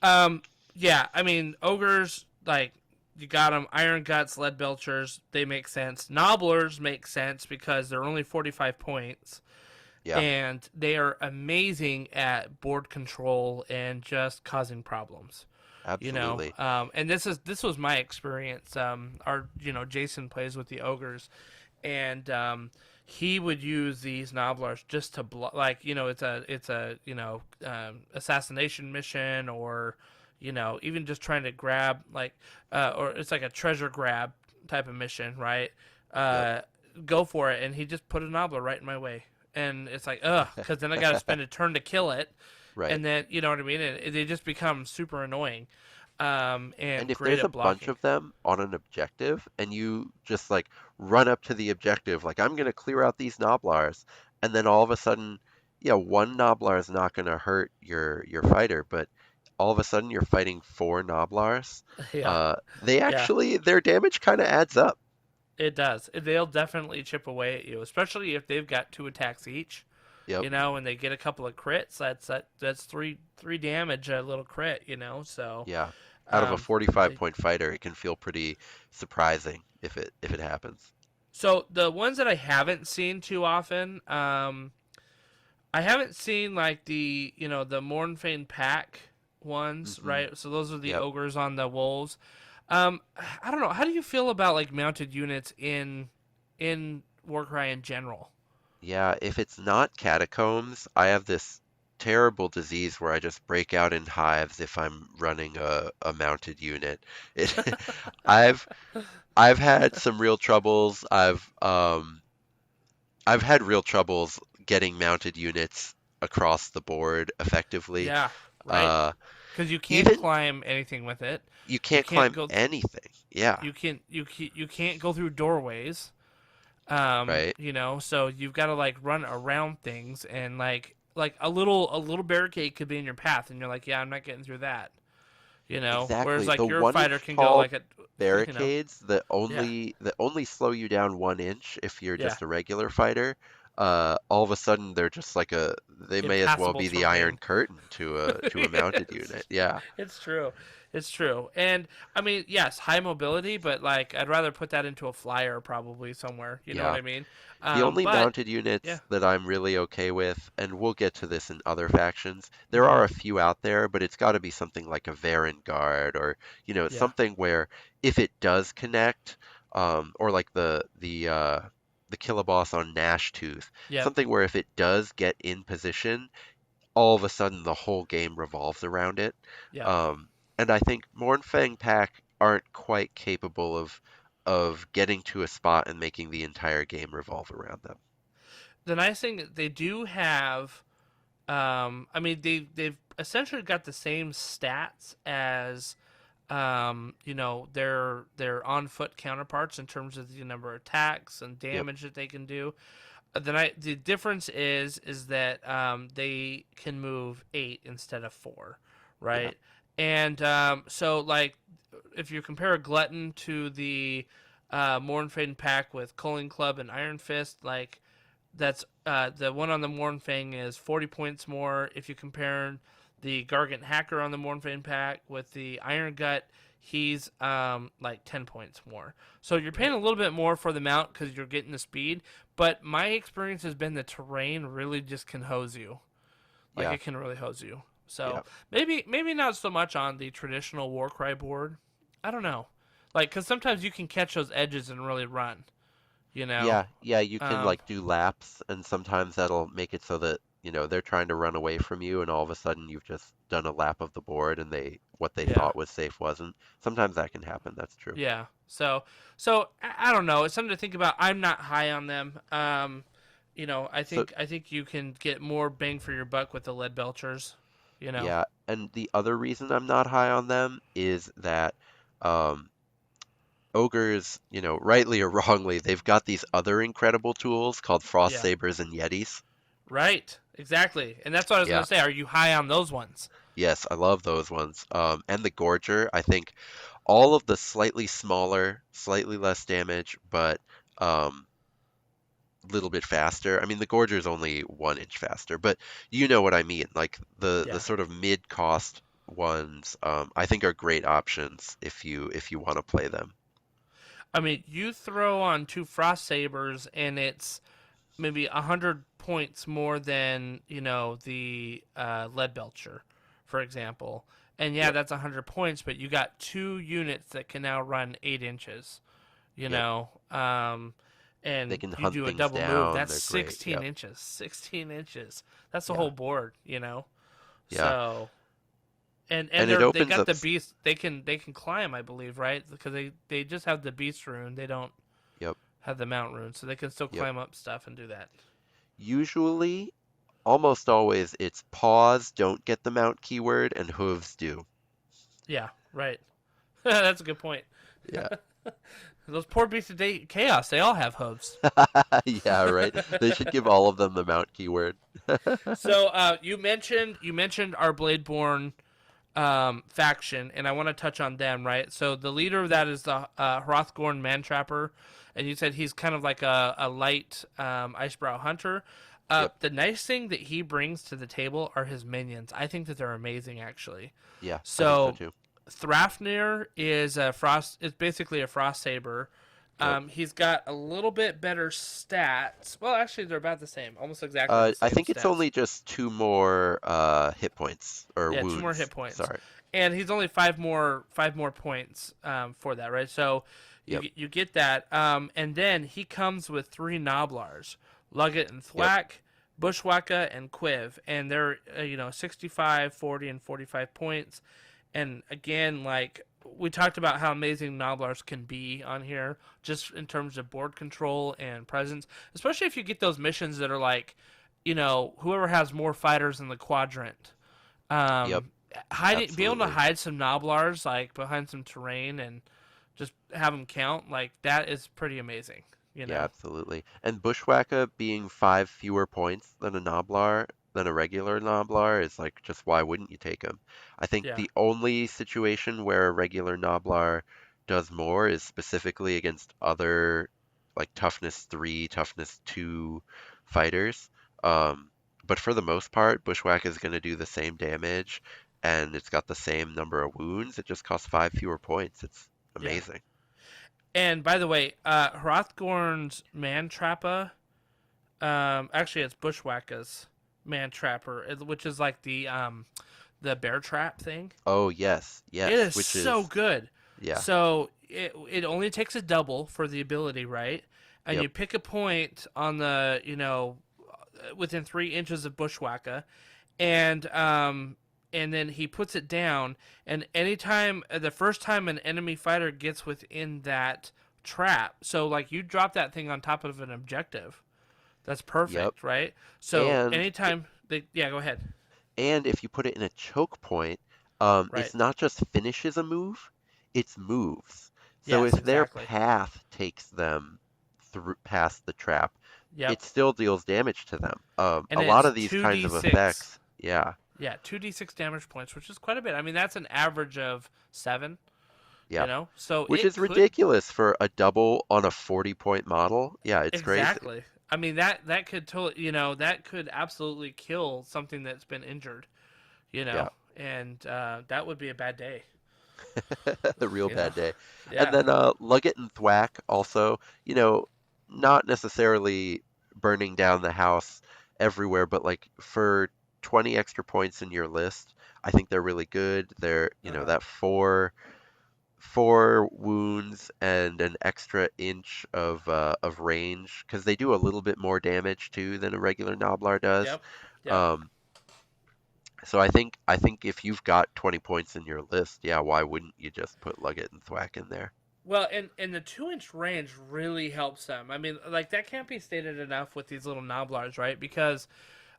Um. Yeah. I mean, ogres like you got them. Iron guts, lead belchers. They make sense. Nobblers make sense because they're only 45 points, Yeah, and they are amazing at board control and just causing problems. absolutely. And this was my experience. Our Jason plays with the ogres, and he would use these nobblers just to like it's a assassination mission, or even just trying to grab like or it's like a treasure grab type of mission, right? Yep, uh Go for it, and he just put a nobbler right in my way, and it's like ugh, because then I got to spend a turn to kill it, right. and then you know what I mean, and they just become super annoying, And and if great there's a at bunch blocking. of them on an objective and you just like run up to the objective, like I'm gonna clear out these Noblars, and then all of a sudden, yeah, one Noblar is not gonna hurt your fighter, but all of a sudden you're fighting 4 Noblars. Yeah, They yeah, actually their damage kind of adds up. it does. They'll definitely chip away at you, especially if they've got 2 attacks each. Yep. And they get a couple of crits. That's three damage a little crit. So Yeah. Out of a um, 45 they, point fighter, it can feel pretty surprising if it happens. so the ones that I haven't seen too often, I haven't seen like the Mornfane pack ones, Hmm. right? So those are the Yep. ogres on the wolves. I don't know. How do you feel about like mounted units in Warcry in general? Yeah, if it's not catacombs, I have this terrible disease where I just break out in hives if I'm running a mounted unit. It, I've I've had some real troubles. I've had real troubles getting mounted units across the board effectively. Yeah, right. Uh, Because you can't even climb anything with it. you You can't can't climb go. anything. Yeah, You can't go through doorways. right. So you've got to like run around things, and like a little barricade could be in your path, and you're like, yeah, I'm not getting through that. Whereas Exactly. like The your one fighter inch can go tall like a, you know, barricades that yeah, only slow you down 1 inch if you're yeah, just a regular fighter. All of a sudden they're just like they may as well impassable be the Iron terrain. Curtain to a mounted It's unit. Yeah. it's true. It's true. And I mean, yes, high mobility, but like I'd rather put that into a flyer probably somewhere. You know what Yeah. I mean? The only But mounted yeah. units that I'm really okay with, and we'll get to this in other factions, there Hmm. are a few out there, but it's got to be something like a Varen Guard or, Yeah. something where if it does connect, or like the Killaboss on Gnash Tooth, Yep. something where if it does get in position, all of a sudden the whole game revolves around it. Yep. And I think Mornfang Pack aren't quite capable of of getting to a spot and making the entire game revolve around them. The nice thing they do have, I mean, they've essentially got the same stats as, their on foot counterparts in terms of the number of attacks and damage that they can do. The difference is that they can move 8 instead of 4, right? Yeah. And so like if you compare a glutton to the Mournfang pack with Culling Club and Iron Fist, like that's the one on the Mournfang is 40 points more. If you compare the Gargant Hacker on the Mournfang pack with the Iron Gut, he's like 10 points more. So you're paying a little bit more for the mount because you're getting the speed. But my experience has been the terrain really just can hose you. Like it can really hose you. So maybe not so much on the traditional WARCRY board. I don't know. Like, because sometimes you can catch those edges and really run. You know? Yeah, you can like do laps, and sometimes that'll make it so that, they're trying to run away from you, and all of a sudden you've just done a lap of the board, and what they thought was safe wasn't. Sometimes that can happen. That's true. Yeah. So I don't know. It's something to think about. I'm not high on them. I think you can get more bang for your buck with the lead belchers. Yeah, and the other reason I'm not high on them is that Ogors, rightly or wrongly, they've got these other incredible tools called Frost Sabers and Yetis. Right, exactly. And that's what I was going to say. Are you high on those ones? Yes, I love those ones. And the Gorger, I think all of the slightly smaller, slightly less damage, but little bit faster. I mean, the Gorger is only 1 inch faster, but you know what I mean. Like the sort of mid-cost ones, I think are great options if you want to play them. I mean, you throw on 2 Frost Sabers, and it's maybe 100 points more than the Lead Belcher, for example. And that's 100 points, but you got 2 units that can now run 8 inches. And they can you hunt do a things double down. move. That's They're 16 great. inches. 16 inches. That's the whole board. Yeah. So. And it opens they got up... the beast. They can climb, I believe, right? Because they just have the beast rune. They don't have the mount rune, so they can still climb up stuff and do that. Usually, almost always, it's paws don't get the mount keyword and hooves do. Yeah, right. That's a good point. Yeah. Those poor beasts of chaos. They all have hooves. Yeah, right. They should give all of them the mount keyword. So you mentioned our Bladeborn faction, and I want to touch on them, right? So the leader of that is the Hrothgorn Mantrapper, and you said he's kind of like a light Icebrow Hunter. The nice thing that he brings to the table are his minions. I think that they're amazing, actually. Yeah, so I think so too. Thrafnir is basically a Frost Saber. He's got a little bit better stats. Well, actually, they're about the same, almost exactly the same I think it's stats. only just 2 more hit points or wounds. 2 more hit points. Sorry. And he's only 5 more points for that, right? So you get that. And then he comes with 3 Noblars, Lugget and Thwack, Bushwacka and Quiv, and they're 65, 40, and 45 points. And again, like we talked about how amazing Noblars can be on here, just in terms of board control and presence, especially if you get those missions that are like, whoever has more fighters in the quadrant. Be able to hide some Noblars like behind some terrain and just have them count, like that is pretty amazing. Yeah, absolutely. And Bushwacka being 5 fewer points than a regular Noblar is like, just why wouldn't you take him? I think the only situation where a regular Noblar does more is specifically against other like toughness 3, toughness 2 fighters. But for the most part, Bushwhack is going to do the same damage, and it's got the same number of wounds. It just costs 5 fewer points. It's amazing. Yeah. And by the way, Hrothgorn's Mantrapper, actually it's Bushwacka's Mantrapper, which is like the bear trap thing. Oh yes, it is so good. Yeah. So it only takes a double for the ability, right? And you pick a point on the within 3 inches of Bushwacka, and then he puts it down. And anytime the first time an enemy fighter gets within that trap. So like you drop that thing on top of an objective. That's perfect, right? So And anytime go ahead. And if you put it in a choke point, Right. it's not just finishes a move, it's moves. So Yes, if their exactly. path takes them through past the trap, Yep. it still deals damage to them. And A lot it's of these kinds of 2d6. effects, yeah, Yeah, 2d6 damage points, which is quite a bit. I mean, that's an average of 7, yeah, So which it is could ridiculous for a double on a 40-point model. Yeah, it's crazy. exactly. I mean, that could totally, that could absolutely kill something that's been injured, Yeah, and that would be a bad day, a real you know. bad day. And Yeah. then Lugget and Thwack also, not necessarily burning down the house everywhere, but like for 20 extra points in your list, I think they're really good. They're, Uh-huh. that four wounds and an extra inch of range because they do a little bit more damage too than a regular Noblar does. Yep. Yep. Um, so I think if you've got 20 points in your list, yeah, why wouldn't you just put Lugget and Thwack in there? Well, and the 2-inch range really helps them. I mean, like that can't be stated enough with these little Noblars, right? Because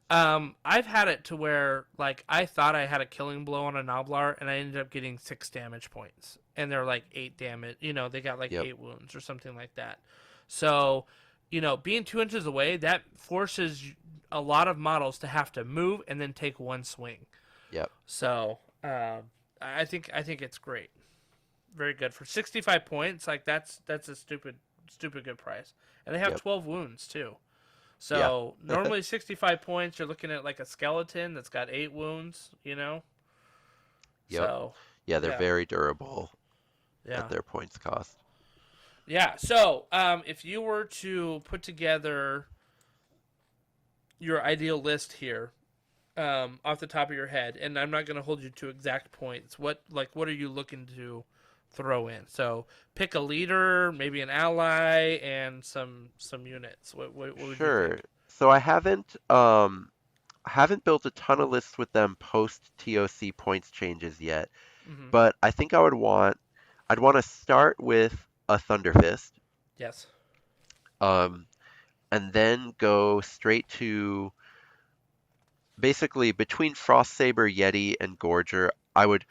I've had it to where like I thought I had a killing blow on a Noblar, and I ended up getting 6 damage points, and they're like 8 damage. They got like Yep, 8 wounds or something like that. So, being 2 inches away, that forces a lot of models to have to move and then take one swing. yep, So, I think it's great, very good for 65 points. Like that's a stupid good price, and they have yep, 12 wounds too. yeah, So normally 65 points, you're looking at like a skeleton that's got 8 wounds. yep. So Yeah, they're yeah, very durable at yeah, their points cost. yeah. So if you were to put together your ideal list here, off the top of your head, and I'm not going to hold you to exact points. What are you looking to throw in? So pick a leader, maybe an ally, and some units. What would you Sure. think? So I haven't built a ton of lists with them post TOC points changes yet, Hmm. but I think I'd want to start with a Thunderfist, Yes. um, and then go straight to basically between Frost Saber, Yeti, and Gorger. I would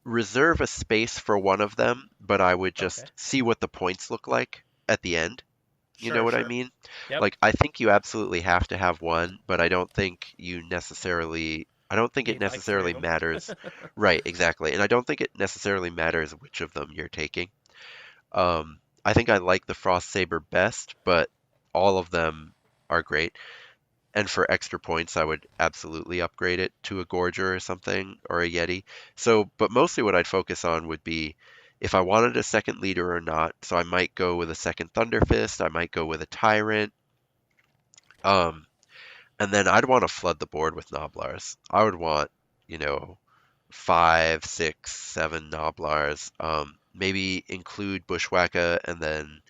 reserve a space for one of them, but I would Okay. just see what the points look like at the end. You know Sure. what I Sure. mean? Yep. Like, I think you absolutely have to have one, but I don't think it Need like three necessarily of them. matters. Right, exactly. And I don't think it necessarily matters which of them you're taking. I think I like the Frost Saber best, but all of them are great. And for extra points, I would absolutely upgrade it to a Gorger or something, or a Yeti. So, but mostly what I'd focus on would be if I wanted a second leader or not. So I might go with a second Thunderfist, I might go with a Tyrant. Um, and then I'd want to flood the board with Noblars. I would want, you know, 5, 6, 7 Noblars. Maybe include Bushwhacker, and then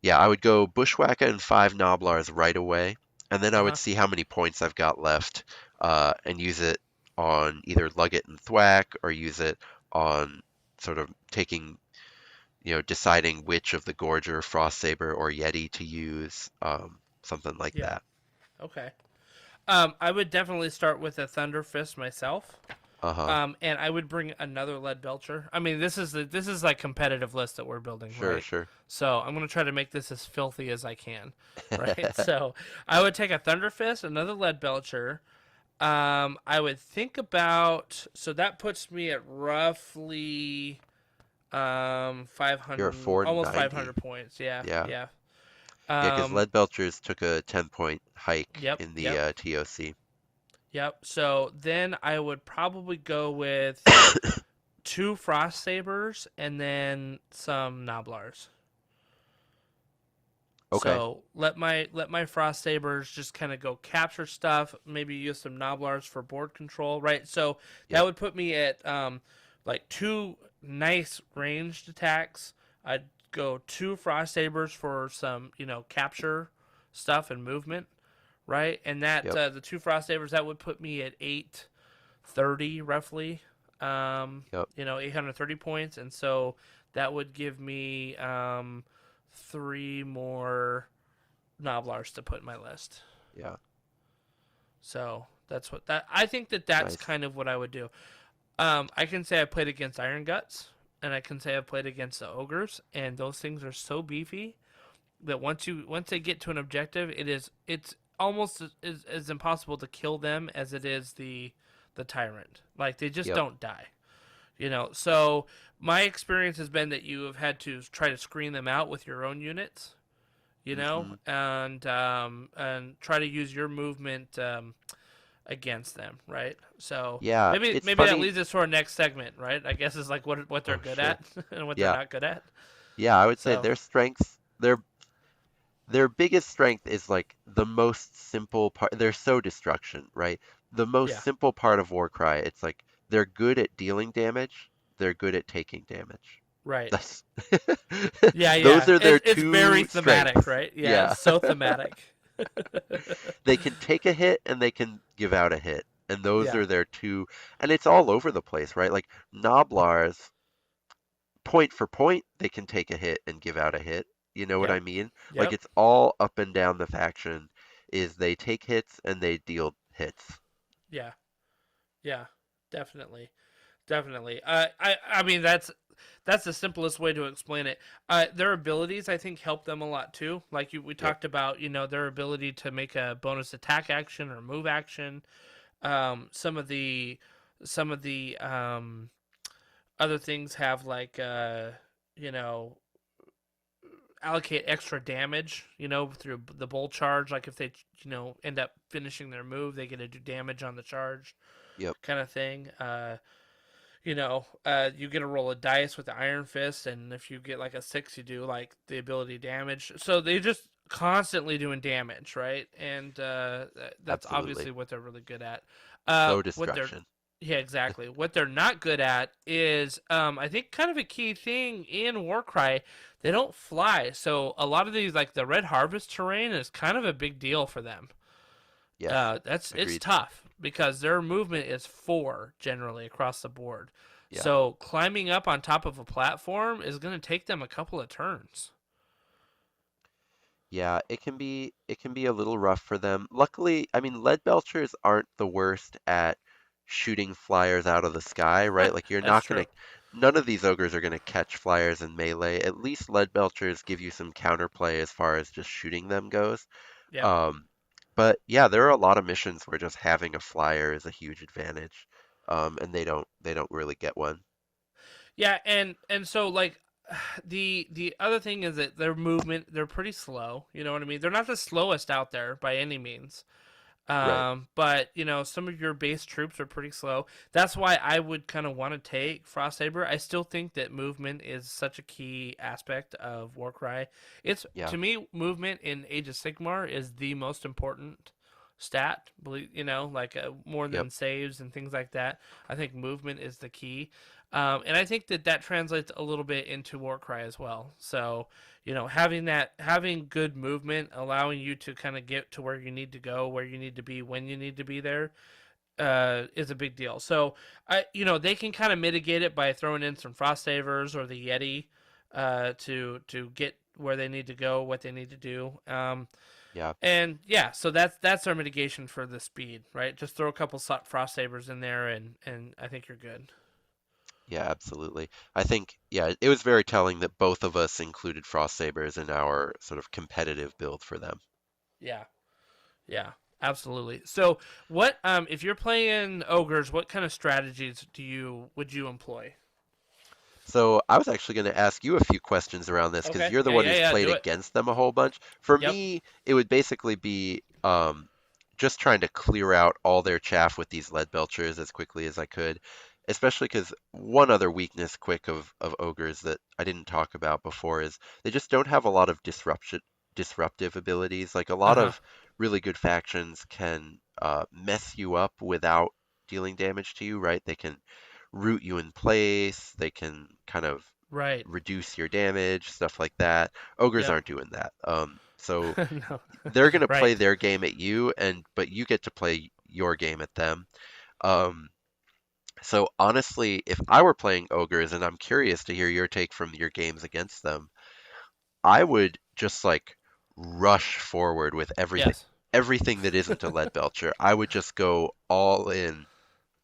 yeah, I would go Bushwhacker and 5 Noblars right away, and then I would Uh-huh. see how many points I've got left, and use it on either Lugget and Thwack, or use it on sort of taking, deciding which of the Gorger, Frost Saber, or Yeti to use, something like Yeah. that. Okay. I would definitely start with a Thunder Fist myself. Uh-huh. And I would bring another Lead Belcher. I mean, this is like competitive list that we're building, Sure, right? sure. So I'm gonna try to make this as filthy as I can, right? So I would take a Thunder Fist, another Lead Belcher. I would think about, so that puts me at roughly 500, You're at almost 490. 500 points. Yeah, Yeah. yeah. Yeah, because Um, Lead Belchers took a 10-point hike yep, in the yep, TOC. yep. So then I would probably go with two Frost Sabers and then some Noblars. Okay. So let my Frost Sabers just kind of go capture stuff. Maybe use some Noblars for board control, right? So that Yep. would put me at like two nice ranged attacks. I'd go two Frost Sabers for some capture stuff and movement, right? And that Yep. the two Frost Sabers, that would put me at 830 roughly. Yep. 830 points, and so that would give me 3 more Noblars to put in my list. Yeah. So that's what that I think that's Nice. kind of what I would do. I can say I played against Iron Guts, and I can say I played against the Ogres, and those things are so beefy that once they get to an objective, it's almost as impossible to kill them as it is the Tyrant. Like they just Yep. don't die. So my experience has been that you have had to try to screen them out with your own units, Mhm. and try to use your movement against them, right? So Yeah, maybe it's that funny. leads us to our next segment, right? I guess is like what they're Oh, good sure. at and what they're Yeah. not good at. Yeah, I would say So their strengths, their biggest strength is like the most simple part. They're so destruction, right? The most yeah, simple part of Warcry, it's like they're good at dealing damage, they're good at taking damage. right. That's Yeah. those are their It's very two thematic, strengths. right? Yeah, Yeah. it's so thematic. They can take a hit and they can give out a hit. And those Yeah. are their two, and it's all over the place, right? Like Noblars, point for point, they can take a hit and give out a hit. You know what Yep. I mean? Like Yep. it's all up and down the faction is they take hits and they deal hits. Yeah. Yeah. Definitely. Definitely. I mean that's the simplest way to explain it. Their abilities I think help them a lot too. Like we Yep. talked about, their ability to make a bonus attack action or move action. Some of the other things have like you know allocate extra damage, through the bull charge. Like if they end up finishing their move, they get to do damage on the charge, Yep. kind of thing. You get to roll a dice with the Iron Fist, and if you get like a 6, you do like the ability damage. So they just constantly doing damage, right? And that's Absolutely. obviously what they're really good at. So What they're destruction. Yeah, exactly. What they're not good at is, I think, kind of a key thing in Warcry. They don't fly, so a lot of these, like the Red Harvest terrain, is kind of a big deal for them. Yes. It's Agreed. tough because their movement is 4 generally across the board. Yeah. So climbing up on top of a platform is going to take them a couple of turns. Yeah, it can be a little rough for them. Luckily, I mean, lead belchers aren't the worst at shooting flyers out of the sky, right? Like you're That's not true. gonna none of these ogres are gonna catch flyers in melee. At least lead belchers give you some counterplay as far as just shooting them goes. Yep. Um, but yeah, there are a lot of missions where just having a flyer is a huge advantage. And they don't really get one. Yeah, and so like the other thing is that their movement, they're pretty slow. You know what I mean? They're not the slowest out there by any means. Right. But some of your base troops are pretty slow. That's why I would kind of want to take Frost Saber. I still think that movement is such a key aspect of Warcry. It's Yeah. To me, movement in Age of Sigmar is the most important stat. Like more Yep. than saves and things like that. I think movement is the key. And I think that translates a little bit into Warcry as well. So, having good movement, allowing you to kind of get to where you need to go, where you need to be, when you need to be there, is a big deal. So, they can kind of mitigate it by throwing in some Frost Savers or the Yeti, to get where they need to go, what they need to do. Yeah. And yeah, so that's our mitigation for the speed, right? Just throw a couple Frost Savers in there, and I think you're good. Yeah, absolutely. I think, yeah, it was very telling that both of us included Frost Sabers in our sort of competitive build for them. Yeah. Yeah, absolutely. So, what if you're playing ogres? What kind of strategies would you employ? So I was actually going to ask you a few questions around this because Okay. you're the Yeah, one yeah, who's yeah. played Do it. against them a whole bunch. For Yep. me, it would basically be just trying to clear out all their chaff with these lead belchers as quickly as I could. Especially because one other weakness quick of ogres that I didn't talk about before is they just don't have a lot of disruptive abilities. Like a Uh lot huh. of really good factions can mess you up without dealing damage to you, right? They can root you in place, they can kind of Right. reduce your damage, stuff like that. Ogres Yep. aren't doing that. So No. they're gonna play Right. their game at you, but you get to play your game at them. Um, so honestly, if I were playing ogres, and I'm curious to hear your take from your games against them, I would just like rush forward with Yes. everything that isn't a lead belcher. I would just go all in,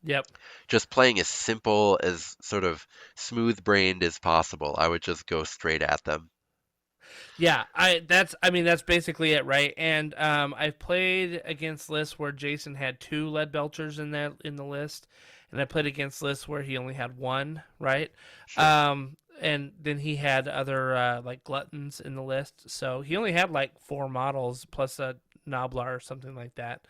Yep. just playing as simple as sort of smooth-brained as possible. I would just go straight at them. Yeah, I mean that's basically it, right? And I've played against lists where Jason had 2 lead belchers in the list, and I played against lists where he only had 1, right? Sure. And then he had other like gluttons in the list, so he only had like 4 models plus a Noblar or something like that.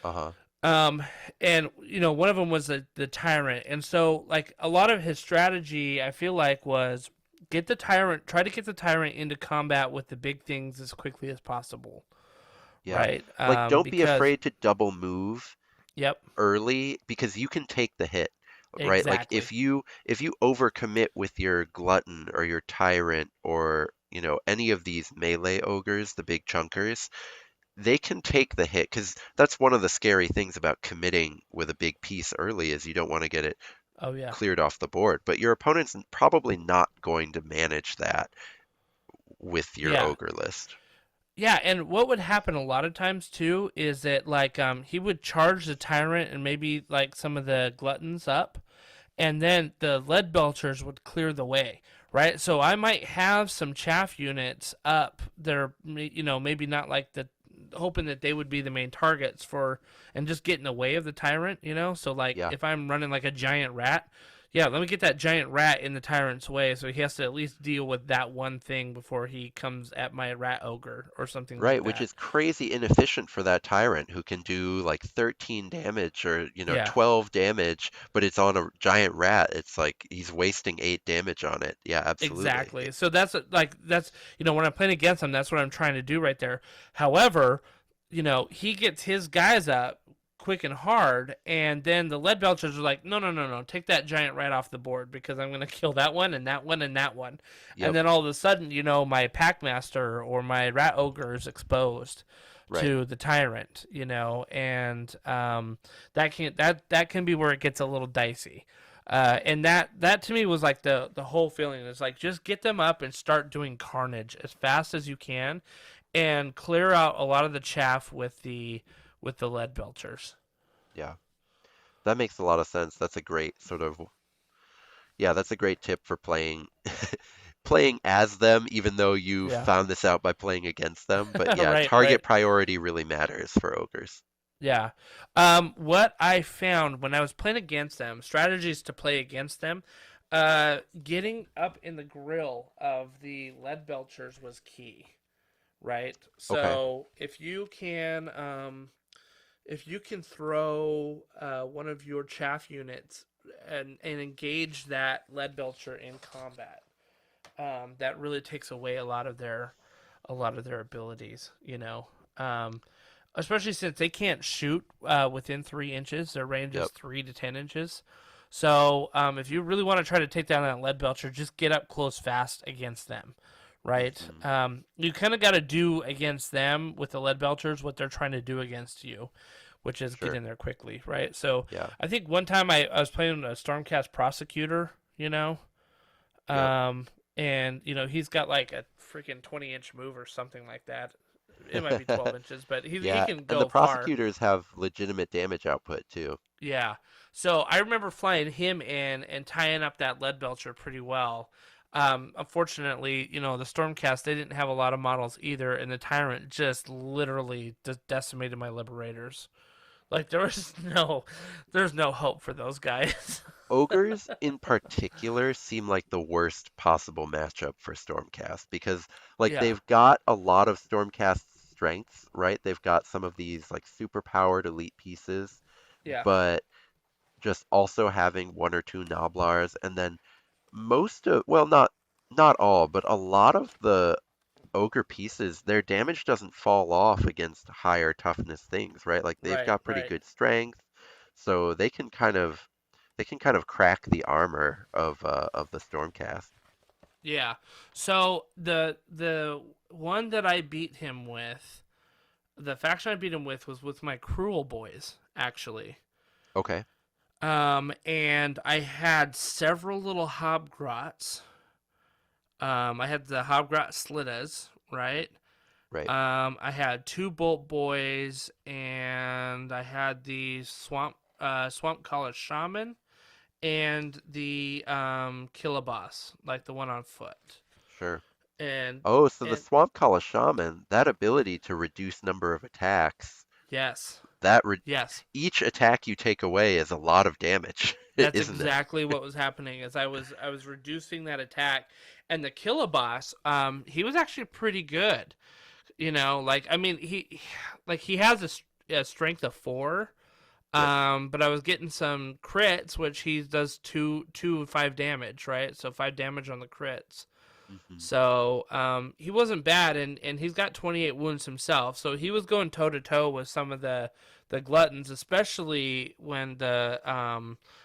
Uh-huh. Um, and one of them was the Tyrant, and so like a lot of his strategy, I feel like, was try to get the Tyrant into combat with the big things as quickly as possible, Yeah. right? Like don't be Because afraid to double move yep, early because you can take the hit, right? Like exactly, if you overcommit with your glutton or your tyrant or, any of these melee ogres, the big chunkers, they can take the hit because that's one of the scary things about committing with a big piece early is you don't want to get it oh yeah, cleared off the board. But your opponent's probably not going to manage that with your yeah. ogre list. Yeah, and what would happen a lot of times too is that like he would charge the Tyrant and maybe like some of the gluttons up, and then the lead belchers would clear the way, right? So I might have some chaff units up there, maybe not like the hoping that they would be the main targets for and just get in the way of the Tyrant. So like Yeah. if I'm running like a giant rat, yeah, let me get that giant rat in the Tyrant's way so he has to at least deal with that one thing before he comes at my rat ogre or something like Right, which that. is crazy inefficient for that tyrant who can do like 13 damage or, Yeah. 12 damage, but it's on a giant rat. It's like he's wasting 8 damage on it. Yeah, absolutely. Exactly. So that's when I'm playing against him, that's what I'm trying to do right there. However, he gets his guys up quick and hard, and then the lead belchers are like, no, no, no, no, take that giant rat off the board because I'm gonna kill that one and that one and that one, and Yep, then all of a sudden, my packmaster or my rat ogre is exposed right. to the tyrant, and that can be where it gets a little dicey. And that to me was like the whole feeling is like just get them up and start doing carnage as fast as you can, and clear out a lot of the chaff with the lead belchers. Yeah. That makes a lot of sense. That's a great sort of, yeah, that's a great tip for playing playing as them, even though you Yeah. found this out by playing against them. But yeah, Right, target right. priority really matters for ogres. Yeah. What I found when I was playing against them, strategies to play against them, getting up in the grill of the lead belchers was key, right? Okay. So if you can throw one of your chaff units and engage that lead belcher in combat, that really takes away a lot of their abilities. Especially since they can't shoot within 3 inches. Their range is Yep. 3 to 10 inches. So if you really want to try to take down that lead belcher, just get up close fast against them, right? Hmm. You kind of got to do against them with the lead belchers what they're trying to do against you, which is get Sure. in there quickly, right? So Yeah. I think one time I was playing a Stormcast Prosecutor, Yep. and he's got like a freaking 20-inch move or something like that. It might be 12 inches, but he Yeah, can and the go far. prosecutors have legitimate damage output too. Yeah. So I remember flying him in and tying up that lead belcher pretty well. Unfortunately, the Stormcast, they didn't have a lot of models either, and the Tyrant just literally decimated my Liberators. Like there's no hope for those guys. Ogres in particular seem like the worst possible matchup for Stormcast because like Yeah. they've got a lot of Stormcast strengths, right? They've got some of these like super powered elite pieces, Yeah. but just also having one or two Noblars and then most of, well, not all, but a lot of the ogre pieces, their damage doesn't fall off against higher toughness things, right? Like they've Right, got pretty right. good strength, so they can kind of crack the armor of the Stormcast. Yeah. So the one that I beat him with, the faction I beat him with was with my Cruel Boys, actually. Okay. And I had several little Hobgrots. I had the Hobgrot Slitas, right? Right. I had 2 Bolt Boys, and I had the Swamp Collar Shaman, and the Killaboss, like the one on foot. Sure. And Oh, so the and Swamp Collar Shaman, that ability to reduce number of attacks, yes, that re yes, each attack you take away is a lot of damage, that's isn't it? exactly what was happening. As I was reducing that attack, and the Killaboss, he was actually pretty good. Like I mean, he has a strength of 4. Yep. But I was getting some crits, which he does 5 damage, right? So 5 damage on the crits. Hmm. So he wasn't bad, and he's got 28 wounds himself. So he was going toe to toe with some of the gluttons, especially when the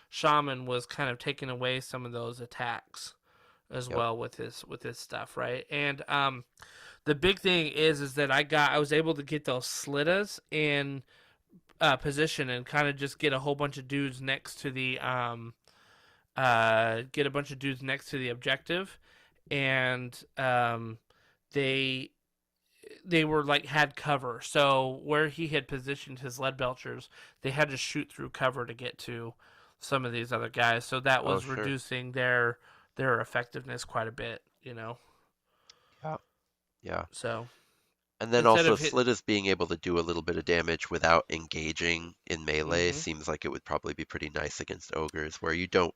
shaman was kind of taking away some of those attacks as Yep. well with his stuff, right? And the big thing is that I was able to get those slitas in position and kind of just get a whole bunch of dudes next to the objective, and they were like had cover. So where he had positioned his lead belchers, they had to shoot through cover to get to some of these other guys. So that Oh, was sure. reducing their effectiveness quite a bit. Yeah. Yeah. So And then instead also of hit, Slitta's being able to do a little bit of damage without engaging in melee hmm seems like it would probably be pretty nice against ogres, where you don't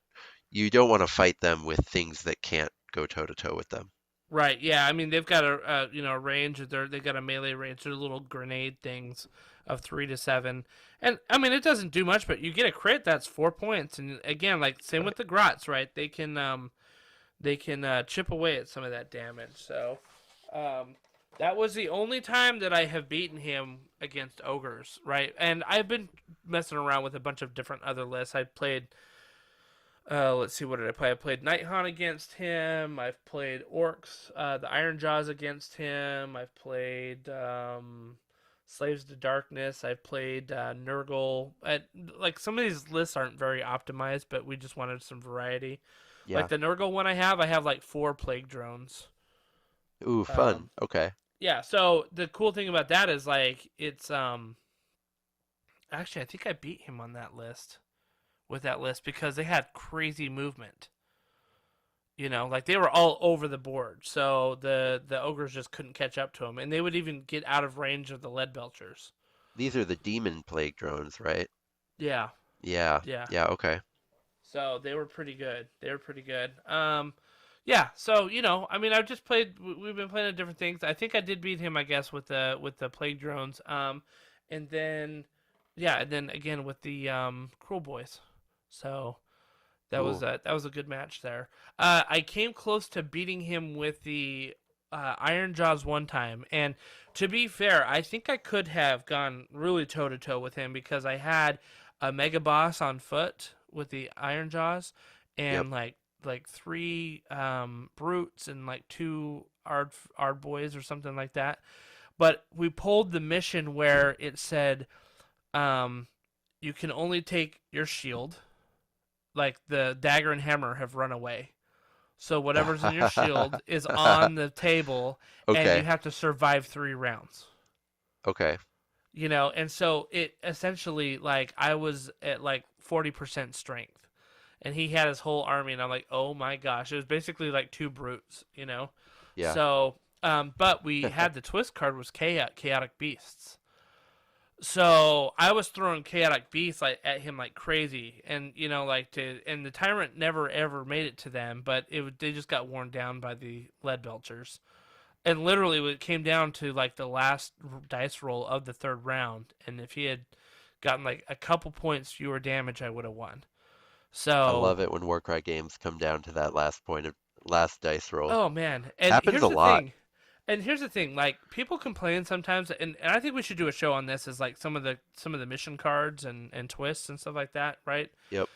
want to fight them with things that can't go toe to toe with them. right, yeah. I mean, they've got a range. They've got a melee range. They're little grenade things of 3 to 7, and I mean it doesn't do much, but you get a crit, that's 4 points. And again, like same with Right. the grots, right? They can chip away at some of that damage. So that was the only time that I have beaten him against ogres, right? And I've been messing around with a bunch of different other lists. I played. Let's see, what did I play? I played Nighthaunt against him. I've played Orcs, the Iron Jaws against him. I've played Slaves to Darkness. I've played Nurgle. Like some of these lists aren't very optimized, but we just wanted some variety. Like Yeah. the Nurgle one I have like 4 Plague Drones. Ooh, Um, fun. Okay. yeah. So the cool thing about that is like it's actually I think I beat him on that list. With that list because they had crazy movement. Like they were all over the board. So the ogres just couldn't catch up to them, and they would even get out of range of the lead belchers. These are the demon plague drones, right? Yeah, Yeah. yeah. Yeah, okay. So they were pretty good. Yeah. So I mean, I've just played. We've been playing different things. I think I did beat him, I guess, with the plague drones. And then again with the cruel boys. So that was Cool. a good match there. I came close to beating him with the Iron Jaws one time, and to be fair, I think I could have gone really toe to toe with him because I had a Mega Boss on foot with the Iron Jaws, Yep. and like 3 brutes and like 2 ard boys or something like that. But we pulled the mission where it said, you can only take your shield. Like the dagger and hammer have run away. So whatever's in your shield is on the table, and you Okay. have to survive 3 rounds. Okay. And so it essentially, like, I was at like 40% strength, and he had his whole army, and I'm like, oh my gosh, it was basically like 2 brutes. Yeah. So, but we had the twist card was chaotic beasts. So I was throwing chaotic beasts like at him like crazy, and and the tyrant never ever made it to them, but they just got worn down by the lead belchers, and literally it came down to like the last dice roll of the 3rd round, and if he had gotten like a couple points fewer damage, I would have won. I So, love it when Warcry games come down to that last point of last dice roll. oh man, and Happens here's a the lot. thing. And here's the thing, like people complain sometimes, and I think we should do a show on this, is like some of the mission cards and twists and stuff like that, right? Yep.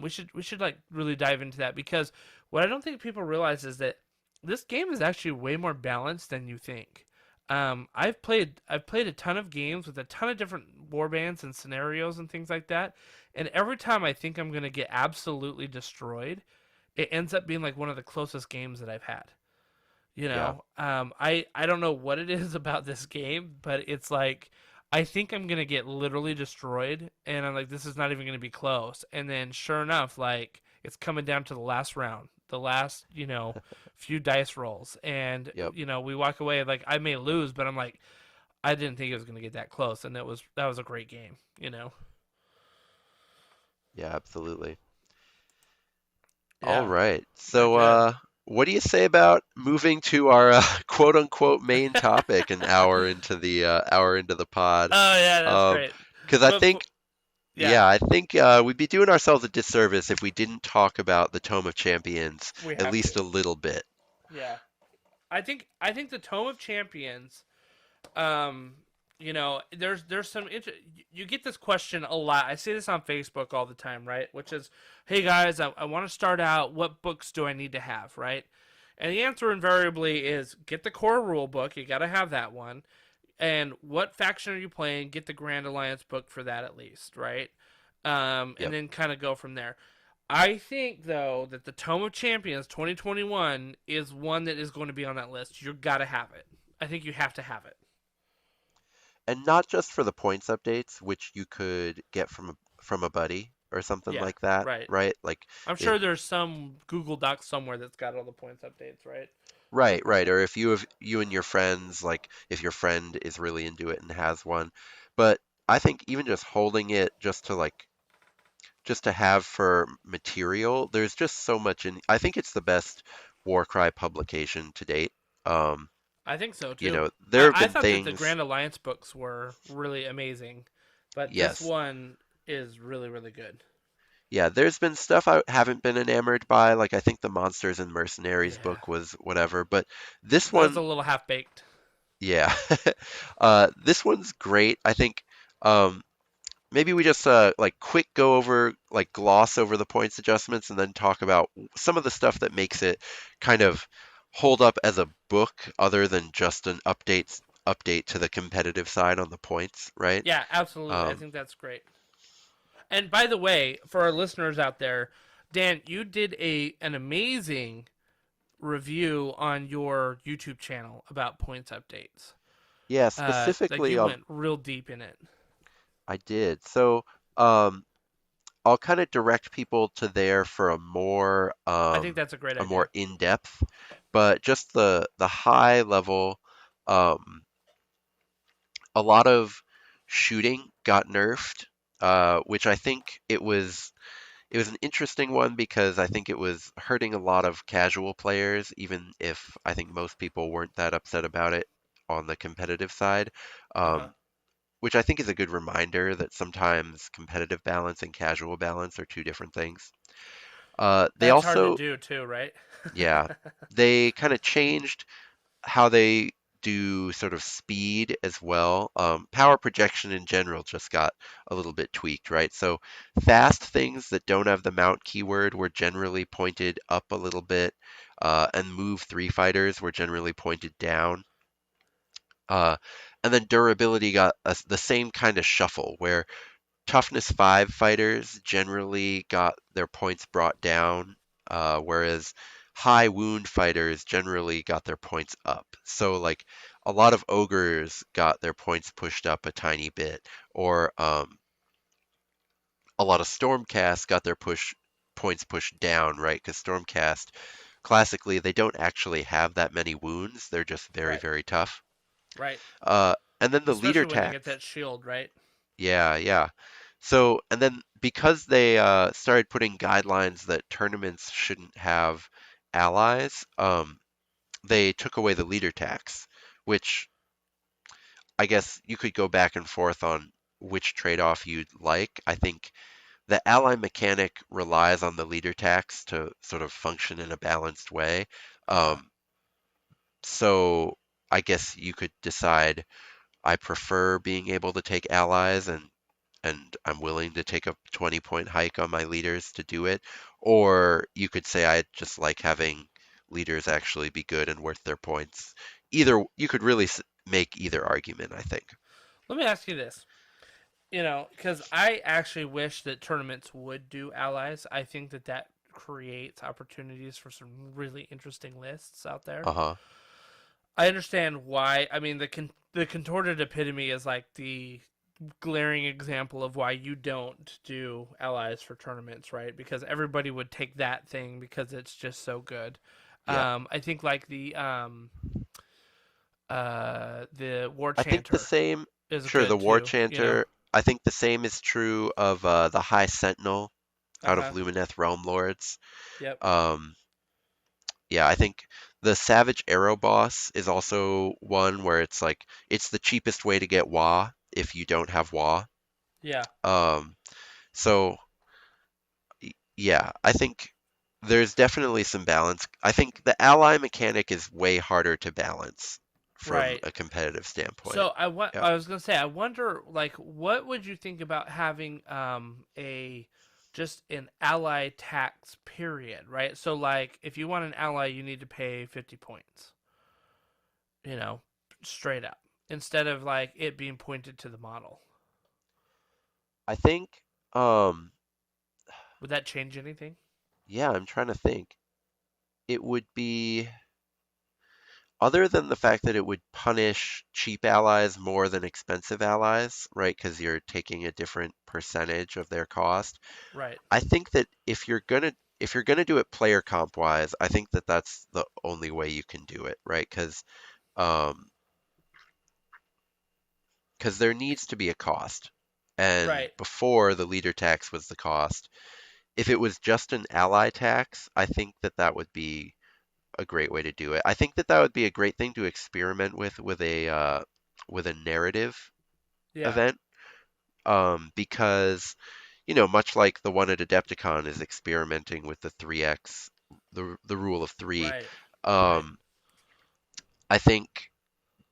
We should like really dive into that, because what I don't think people realize is that this game is actually way more balanced than you think. I've played a ton of games with a ton of different warbands and scenarios and things like that, and every time I think I'm gonna get absolutely destroyed, it ends up being like one of the closest games that I've had. Yeah. I don't know what it is about this game, but it's like I think I'm gonna get literally destroyed, and I'm like, this is not even gonna be close. And then sure enough, like it's coming down to the last round, the last few dice rolls, and Yep. we walk away like I may lose, but I'm like I didn't think it was gonna get that close, and that was a great game. Yeah, absolutely. All Yeah, right. but So, good. what do you say about moving to our quote unquote main topic an hour into the pod? Oh yeah, that's Um, great. because I But think, yeah, yeah, I think we'd be doing ourselves a disservice if we didn't talk about the Tome of Champions we at have least to. a little bit. Yeah, I think the Tome of Champions. Um, there's some you get this question a lot. I see this on Facebook all the time, right? Which is, hey guys, I want to start out. What books do I need to have, right? And the answer invariably is get the core rule book. You got to have that one. And what faction are you playing? Get the Grand Alliance book for that at least, right? And Yep. then kind of go from there. I think though that the Tome of Champions 2021 is one that is going to be on that list. You got to have it. I think you have to have it. And not just for the points updates, which you could get from a buddy or something Yeah, like that, right. right? Like I'm if sure there's some Google Doc somewhere that's got all the points updates, right? right, right. Or if you and your friends, like if your friend is really into it and has one. But I think even just holding it just to have for material, there's just so much in I think it's the best Warcry publication to date. Um, I think so too. there have I been thought that the things, Grand Alliance books were really amazing, but this yes. one is really, really good. Yeah, there's been stuff I haven't been enamored by, like I think the Monsters and Mercenaries Yeah, book was whatever, but this that was one, a little half baked. yeah. This one's great. I think um maybe we just like quick go over like gloss over the points adjustments and then talk about some of the stuff that makes it kind of hold up as a book other than just an update to the competitive side on the points, right? Yeah, absolutely. I Um, think that's great. And by the way, for our listeners out there, Dan, you did an amazing review on your YouTube channel about points updates. yeah, Like specifically you on went real deep in it. I did. So um I'll kind of direct people to there for I think that's a great a more idea. in-depth, but just the high level, um, a lot of shooting got nerfed, which I think it was an interesting one because I think it was hurting a lot of casual players, even if I think most people weren't that upset about it on the competitive side. Uh huh. Um, which I think is a good reminder that sometimes competitive balance and casual balance are two different things. They That's hard to also, do too, right? yeah, they kind of changed how they do sort of speed as well. Power projection in general just got a little bit tweaked, right? So fast things that don't have the mount keyword were generally pointed up a little bit, and move three fighters were generally pointed down. Uh, and then durability got the same kind of shuffle where toughness 5 fighters generally got their points brought down, whereas high wound fighters generally got their points up. So, like, a lot of ogres got their points pushed up a tiny bit, or a lot of stormcast got their points pushed down, right? Because stormcast, classically, they don't actually have that many wounds. They're just very, Right. very tough. Right. And then the leader Especially when they get tax. that shield, right? Yeah, yeah. So, and then because they started putting guidelines that tournaments shouldn't have allies, they took away the leader tax, which I guess you could go back and forth on which trade-off you'd like. I think the ally mechanic relies on the leader tax to sort of function in a balanced way. Uh huh. Um, so I guess you could decide I prefer being able to take allies and I'm willing to take a 20-point hike on my leaders to do it. Or you could say I just like having leaders actually be good and worth their points. Either you could really make either argument, I think. Let me ask you this. Because I actually wish that tournaments would do allies. I think that creates opportunities for some really interesting lists out there. Uh-huh. I understand why. I mean, the contorted epitome is like the glaring example of why you don't do allies for tournaments, right? Because everybody would take that thing because it's just so good. Yeah. I think like the War I think the Chanter same, is sure, the good War too. You know. Chanter, I think the same is true of the High Sentinel Uh out of huh. Lumineth Realm Lords. Yep. Um, yeah, I think the Savage Arrow boss is also one where it's like it's the cheapest way to get Wa if you don't have Wa. Yeah. Um, so yeah, I think there's definitely some balance. I think the ally mechanic is way harder to balance from Right. a competitive standpoint. So Yeah. I was gonna say I wonder like what would you think about having a just an ally tax period, right? So like if you want an ally you need to pay 50 points, you know, straight up instead of like it being pointed to the model. I think um Would that change anything? yeah, I'm trying to think. It would be other than the fact that it would punish cheap allies more than expensive allies, right? Because you're taking a different percentage of their cost. Right. I think that if you're gonna do it player comp wise, I think that that's the only way you can do it, right? Um, because there needs to be a cost. And Right. before the leader tax was the cost, if it was just an ally tax, I think that that would be a great way to do it. I think that that would be a great thing to experiment with a narrative Yeah. event, because much like the one at Adepticon is experimenting with the 3x, the rule of three. Right. Right. Um, I think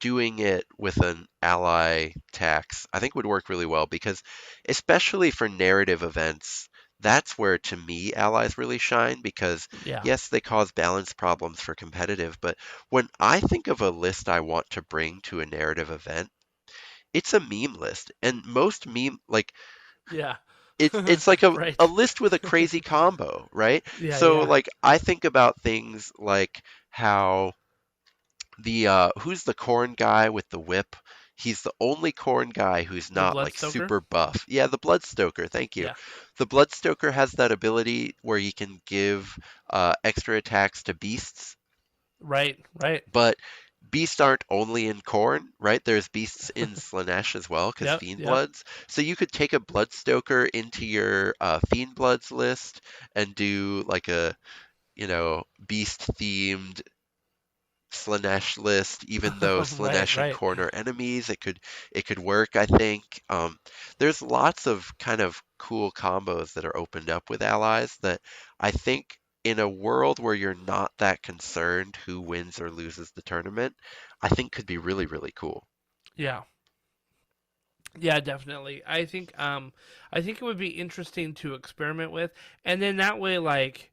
doing it with an ally tax, I think would work really well because, especially for narrative events, that's where to me allies really shine because, Yeah. yes, they cause balance problems for competitive, but when I think of a list I want to bring to a narrative event, it's a meme list. And most meme, like, Yeah. it's like a Right. list with a crazy combo, right? Yeah, So, yeah. like, I think about things like how who's the corn guy with the whip? He's the only corn guy who's The not like Bloodstoker? super buff. Yeah, the Bloodstoker, thank you. Yeah. The Bloodstoker has that ability where he can give extra attacks to beasts, Right. Right. but beasts aren't only in corn, right? There's beasts in Slanesh as well, because Yep. Fiend Yep. Bloods. So you could take a Bloodstoker into your Fiend Bloods list and do like a, beast themed Slanesh list, even though Right. Slanesh and Right. Corn are enemies, it could work, I think. There's lots of kind of cool combos that are opened up with allies that I think in a world where you're not that concerned who wins or loses the tournament, I think could be really, really cool. Yeah. Yeah, definitely. I think it would be interesting to experiment with, and then that way like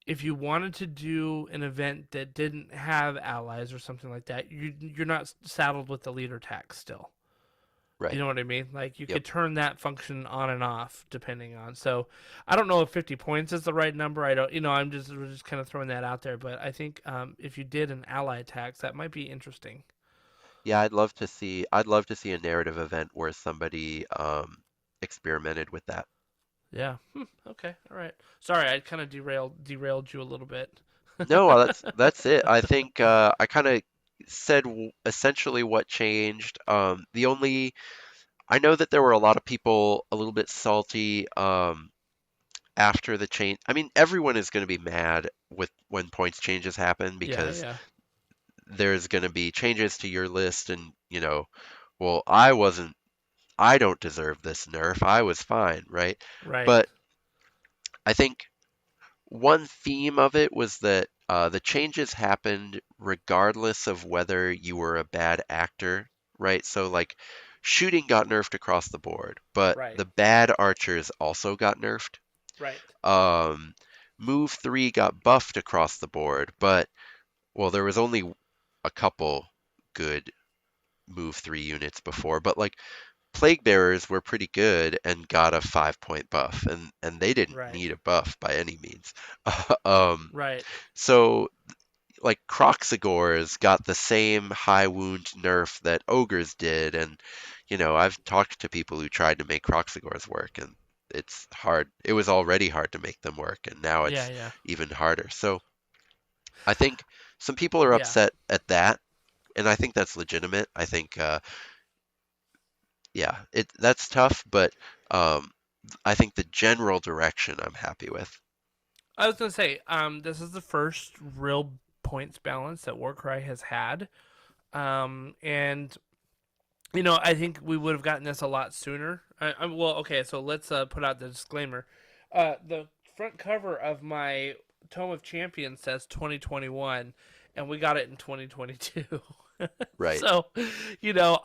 if you wanted to do an event that didn't have allies or something like that, you're not saddled with the leader tax still. You Right. know what I mean? Like you Yep. could turn that function on and off depending on. So I don't know if 50 points is the right number. I don't. We're just kind of throwing that out there. But I think if you did an ally tax, that might be interesting. Yeah, I'd love to see a narrative event where somebody experimented with that. Yeah. Okay. All right. Sorry, I kind of derailed you a little bit. No, that's it. I think I kind of said essentially what changed. The only I know that there were a lot of people a little bit salty after the change. I mean, everyone is going to be mad with when points changes happen Yeah. because Yeah. there's going to be changes to your list, and well, I don't deserve this nerf. I was fine, right? Right. But I think one theme of it was that the changes happened regardless of whether you were a bad actor, right? So, like, shooting got nerfed across the board, but Right. the bad archers also got nerfed. Right. Um, Move 3 got buffed across the board, but, well, there was only a couple good Move 3 units before, but, like, Plague Bearers were pretty good and got a 5-point buff, and they didn't Right. need a buff by any means. Um, Right. so like Croxagores got the same high wound nerf that Ogres did, and I've talked to people who tried to make Croxagores work, and it's hard. It was already hard to make them work, and now Yeah, it's yeah, even harder. So I think some people are yeah. upset at that, and I think that's legitimate. I think, yeah, that's tough, but um, I think the general direction I'm happy with. I was gonna say, this is the first real points balance that Warcry has had, and I think we would have gotten this a lot sooner. Well, okay, so let's put out the disclaimer. The front cover of my Tome of Champions says 2021, and we got it in 2022. Right. So,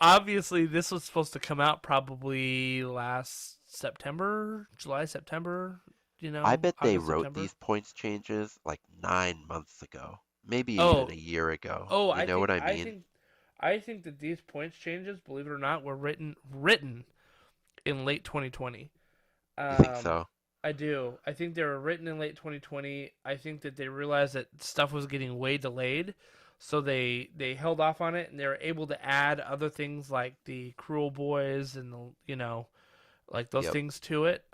obviously this was supposed to come out probably last September, July, September. I bet they August, wrote September. these points changes like 9 months ago, maybe even Oh, a year ago. oh, You I know think what I I mean? think I think that these points changes, believe it or not, were written in late 2020. You think Um, so? I do. I think they were written in late 2020. I think that they realized that stuff was getting way delayed, so they held off on it, and they were able to add other things like the Cruel Boys and like those Yep. things to it.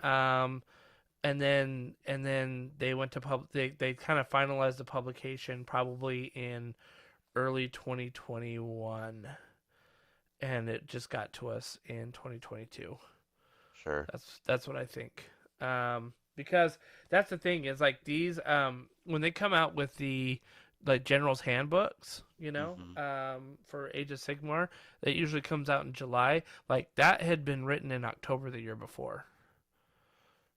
And then they went to they kind of finalized the publication probably in early 2021, and it just got to us in 2022. Sure. That's what I think. Because that's the thing is like these when they come out with the like general's handbooks, Hmm. for Age of Sigmar, that usually comes out in July. Like that had been written in October the year before.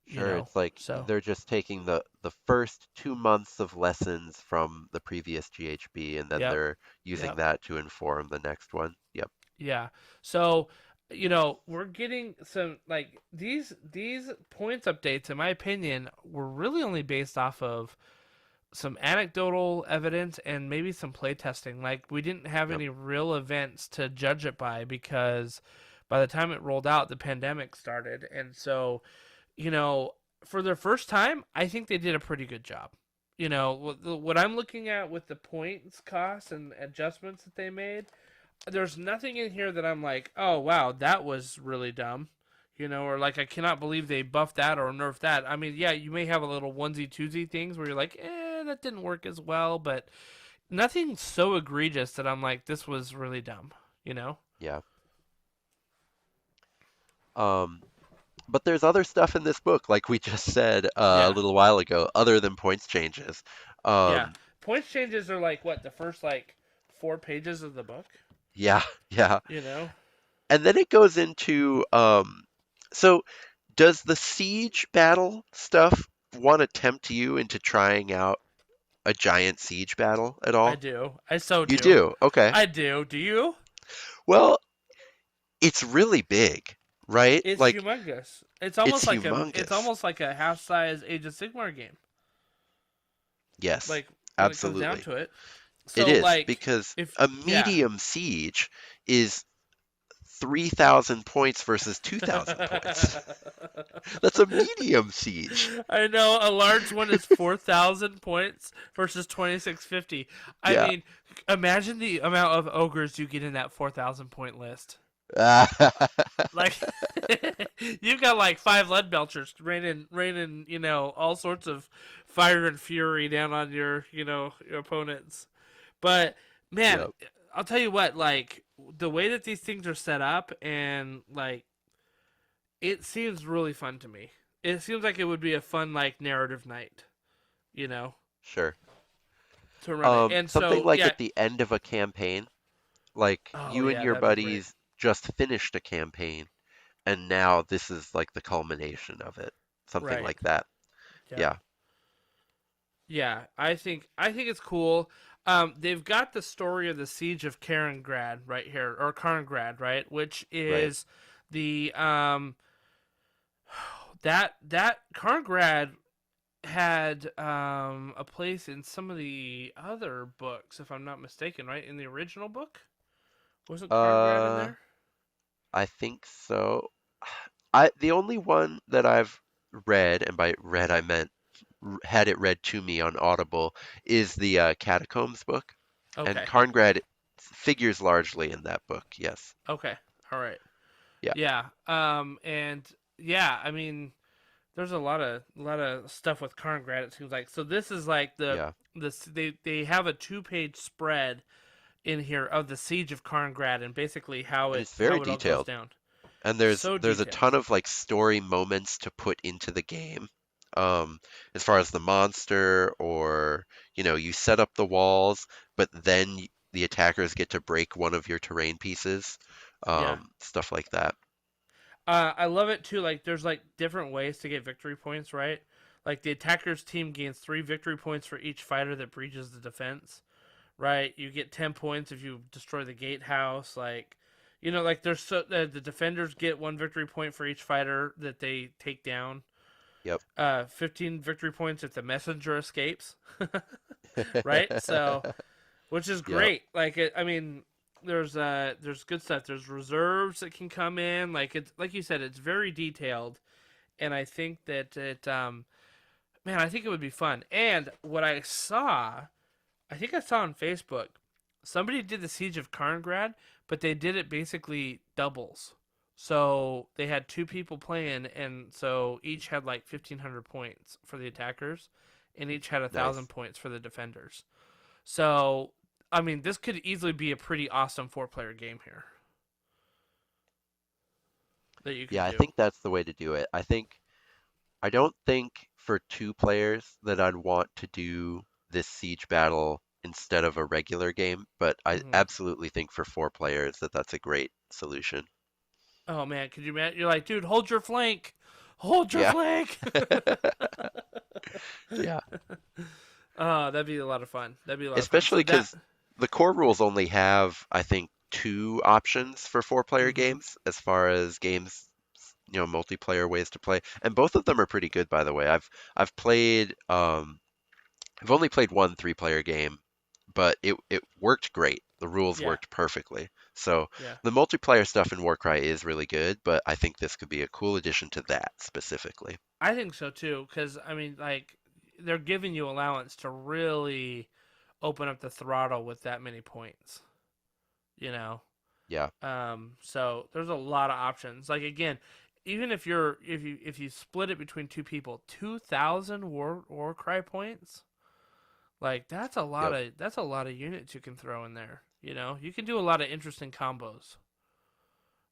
Sure. It's like So they're just taking the first 2 months of lessons from the previous GHB, and then yep, they're using yep. that to inform the next one. Yep. Yeah. So, we're getting some like these points updates in my opinion were really only based off of some anecdotal evidence and maybe some playtesting. Like we didn't have Yep. any real events to judge it by because by the time it rolled out the pandemic started. And so, you know, for their first time, I think they did a pretty good job. What I'm looking at with the points costs and adjustments that they made, there's nothing in here that I'm like, oh wow, that was really dumb, or like I cannot believe they buffed that or nerfed that. I mean, yeah, you may have a little onesie twosie things where you're like, that didn't work as well, but nothing so egregious that I'm like, this was really dumb, you know? Yeah. Um, but there's other stuff in this book, like we just said a Yeah, little while ago, other than points changes. yeah. Um, Points changes are like what the first like 4 pages of the book, yeah, yeah. you know? And then it goes into so does the siege battle stuff want to tempt you into trying out a giant siege battle at I all? do. I so You do. do. Okay. I do. Do you? Well, it's really big, right? It's Like humongous. it's It's humongous. almost like a half size Age of Sigmar game. Yes, Like when it comes down absolutely. to it. It So is like because if a yeah. medium siege is 3,000 points versus 2,000 points. That's a medium siege. I know a large one is 4,000 points versus 2,650. I Yeah. mean, imagine the amount of ogres you get in that 4,000 point list. Like you've got like 5 lead belchers raining, all sorts of fire and fury down on your opponents. But man, Yep. I'll tell you what, like the way that these things are set up and like it seems really fun to me. It seems like it would be a fun like narrative night, you know, Sure. to run it. And Something so like yeah, at the end of a campaign, like oh you and yeah, your that'd be great. buddies just finished a campaign, and now this is like the culmination of it. Something Right. like that. Yeah. Yeah. Yeah, I think it's cool. They've got the story of the siege of Karengrad right here, or Karngrad, right, which Right. is the that Karngrad had a place in some of the other books, if I'm not mistaken, right? In the original book, wasn't Karngrad in Uh, there? I think so. The only one that I've read, and by read I meant had it read to me on Audible is the Catacombs book, and Okay. Karngrad figures largely in that book. Yes. Okay. All right. Yeah. Yeah. And yeah, I mean, there's a lot of stuff with Karngrad. It seems like so. This is like Yeah. they have a 2-page spread in here of the siege of Karngrad and basically how And it it's how very it all goes detailed. down. And So there's a ton detailed. of like story moments to put into the game. As far as the monster, or you set up the walls, but then the attackers get to break one of your terrain pieces, Yeah. stuff like that. I love it too. Like, there's like different ways to get victory points, right? Like the attacker's team gains 3 victory points for each fighter that breaches the defense, right? You get 10 points if you destroy the gatehouse. Like, like the defenders get 1 victory point for each fighter that they take down. Yep. 15 victory points if the messenger escapes, right? So, which is Yep. great. Like, I mean, there's good stuff. There's reserves that can come in. Like, it's like you said, it's very detailed, and I think that man, I think it would be fun. And what I think I saw on Facebook, somebody did the Siege of Karngrad, but they did it basically doubles. So they had 2 people playing, and so each had like 1,500 points for the attackers, and each had 1,000 Nice. points for the defenders. So, I mean, this could easily be a pretty awesome 4-player game here that you could Yeah, I do. think that's the way to do it. I don't think for 2 players that I'd want to do this siege battle instead of a regular game, but I Hmm. absolutely think for 4 players that that's a great solution. Oh man, could you imagine? You're like, dude, hold your flank, hold your Yeah. flank. Yeah. Oh, that'd be a lot of fun. That'd be a lot of fun. Especially So that. because the core rules only have, I think, 2 options for 4-player Hmm. games as far as games, multiplayer ways to play, and both of them are pretty good, by the way. I've played, I've only played one 3-player game, but it worked great. The rules Yeah, worked perfectly. So yeah. the multiplayer stuff in Warcry is really good, but I think this could be a cool addition to that specifically. I think so too. Because I mean, like, they're giving you allowance to really open up the throttle with that many points. You know. Yeah, So there's a lot of options. Like, again, even if you split it between 2 people, 2,000 war cry points. Like, yep, that's a lot of units you can throw in there. You can do a lot of interesting combos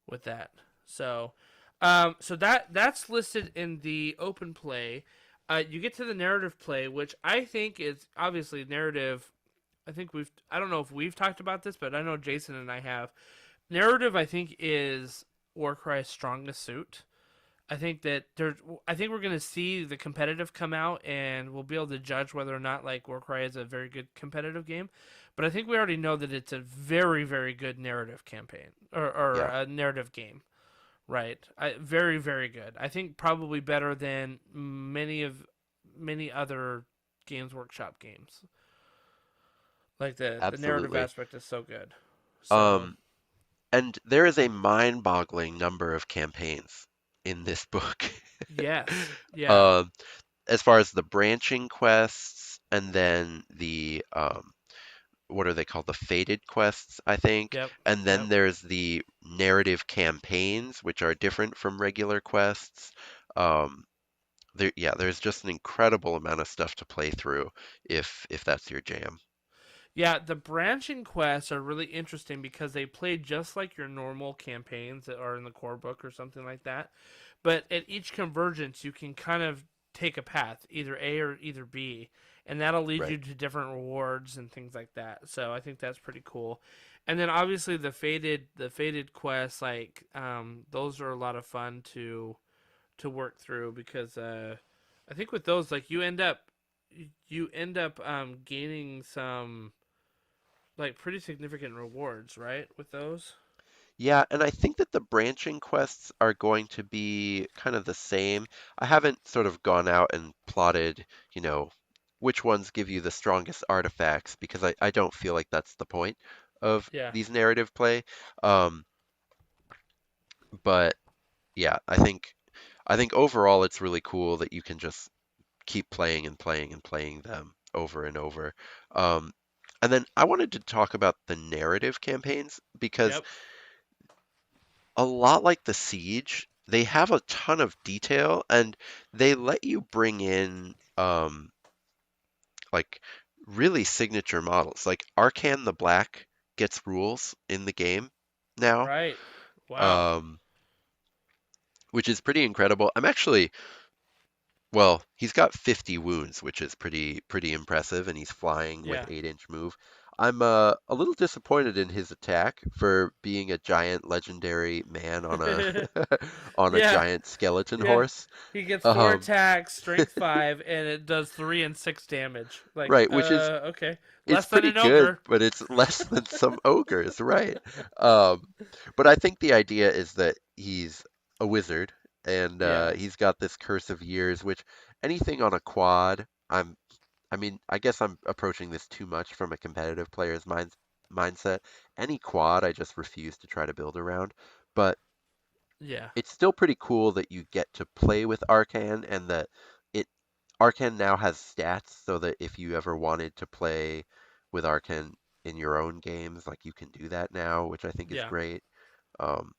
with that. So, so that's listed in the open play. You get to the narrative play, which I think is obviously narrative. I don't know if we've talked about this, but I know Jason and I have. Narrative, I think, is Warcry's strongest suit. I think we're gonna see the competitive come out, and we'll be able to judge whether or not like Warcry is a very good competitive game. But I think we already know that it's a very, very good narrative campaign or yeah, a narrative game, right? Very, very good. I think probably better than many other Games Workshop games. Like the narrative absolutely. aspect is so good. So Um, and there is a mind-boggling number of campaigns in this book. yes, yeah, Um, as far as the branching quests, and then the what are they called? The fated quests, I think. yep, And then yep. there's the narrative campaigns, which are different from regular quests. Um, yeah, there's just an incredible amount of stuff to play through if that's your jam. Yeah, the branching quests are really interesting because they play just like your normal campaigns that are in the core book or something like that. But at each convergence, you can kind of take a path, either A or either B, and that'll lead you Right. to different rewards and things like that. So I think that's pretty cool. And then obviously the fated quests, like those are a lot of fun to work through because I think with those, like, you end up gaining some like pretty significant rewards, right? With those. Yeah, and I think that the branching quests are going to be kind of the same. I haven't sort of gone out and plotted, you know, which ones give you the strongest artifacts because I don't feel like that's the point of Yeah. these narrative play. Um, but yeah, I think overall it's really cool that you can just keep playing and playing and playing them over and over. Um, and then I wanted to talk about the narrative campaigns because Yep. a lot like the Siege, they have a ton of detail and they let you bring in like really signature models. Like Arcan the Black gets rules in the game now, Right. Wow. um, which is pretty incredible. I'm actually Well, he's got 50 wounds, which is pretty impressive, and he's flying with Yeah. 8-inch move. I'm a little disappointed in his attack for being a giant legendary man on a on a Yeah. giant skeleton Yeah. horse. He gets 4 Um, attacks, strength 5, and it does 3 and 6 damage. Like, right, which is okay. it's Less than pretty an good, ogre. but it's less than some ogres, right? Um, but I think the idea is that he's a wizard and Yeah. he's got this curse of years, which anything on a quad, I mean, I guess I'm approaching this too much from a competitive player's mindset. Any quad, I just refuse to try to build around. But Yeah. it's still pretty cool that you get to play with Arcan and that it Arcan now has stats so that if you ever wanted to play with Arcan in your own games, like you can do that now, which I think is Yeah. great. Um,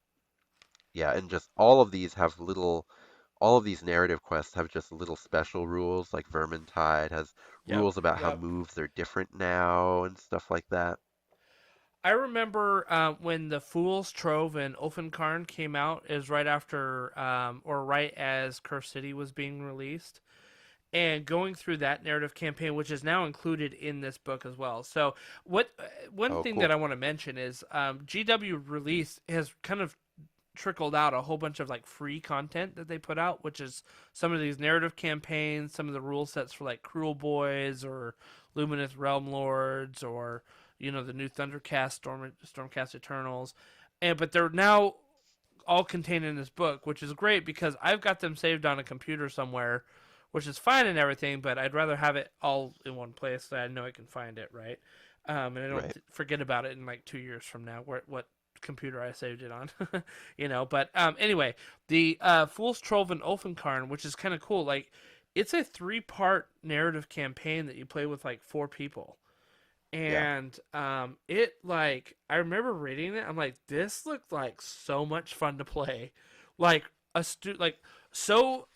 yeah, and just all of these narrative quests have just little special rules, like Vermintide has Yep. rules about how Yep. moves are different now and stuff like that. I remember when the Fool's Trove and Ulfenkarn came out, is right after, or right as Curse City was being released, and going through that narrative campaign, which is now included in this book as well. So, one Oh, thing that cool. I want to mention is GW release has kind of trickled out a whole bunch of like free content that they put out, which is some of these narrative campaigns, some of the rule sets for like Cruel Boys or Luminous Realm Lords, or the new Thundercast Stormcast Eternals, and but they're now all contained in this book, which is great because I've got them saved on a computer somewhere, which is fine and everything, but I'd rather have it all in one place so I know I can find it, right? And I don't Right. forget about it in like 2 years from now, what computer I saved it on, But anyway, the Fool's Trove and Ulfenkarn, which is kind of cool. Like, it's a 3-part narrative campaign that you play with like 4 people, Yeah. and it, like, I remember reading it, I'm like, this looked like so much fun to play, like like so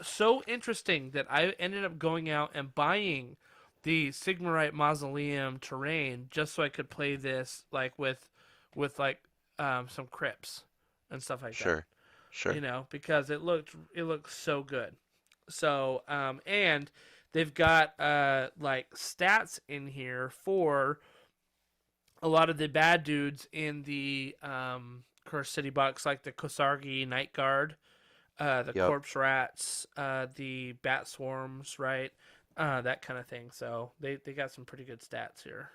interesting that I ended up going out and buying the Sigmarite Mausoleum terrain just so I could play this, like, with like some crypts and stuff like that, Sure. Sure. because it looked so good. So and they've got like stats in here for a lot of the bad dudes in the Cursed City box, like the Kosargi Night Guard, the Yep. Corpse Rats, the Bat Swarms, right? That kind of thing. So they got some pretty good stats here.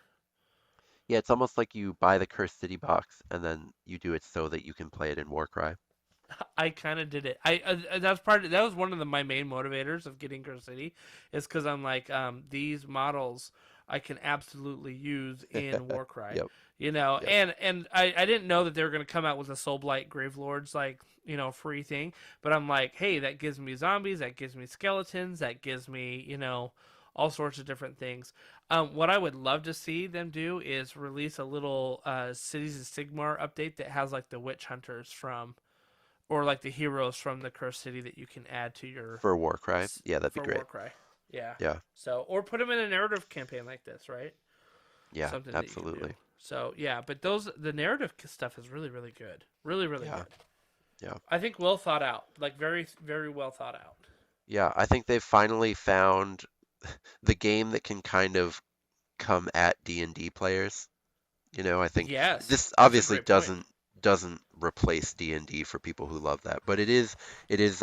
Yeah, it's almost like you buy the Cursed City box and then you do it so that you can play it in Warcry. I kind of did it. That was one of my main motivators of getting Cursed City, is because I'm like, these models I can absolutely use in Warcry, Yep. Yep. and I didn't know that they were gonna come out with a Soulblight Gravelords, like, free thing, but I'm like, hey, that gives me zombies, that gives me skeletons, that gives me, all sorts of different things. What I would love to see them do is release a little Cities of Sigmar update that has like the witch hunters from, or like the heroes from the Cursed City that you can add to your For Warcry. Yeah, that'd be for great. Warcry. Yeah. Yeah. So, or put them in a narrative campaign like this, right? Yeah, Something that you can do. absolutely. So yeah, but the narrative stuff is really really good, really really Yeah. good. Yeah. I think well thought out, like very very well thought out. Yeah, I think they've finally found the game that can kind of come at D&D players. I think Yes, this that's a obviously great point. doesn't replace D&D for people who love that, but it is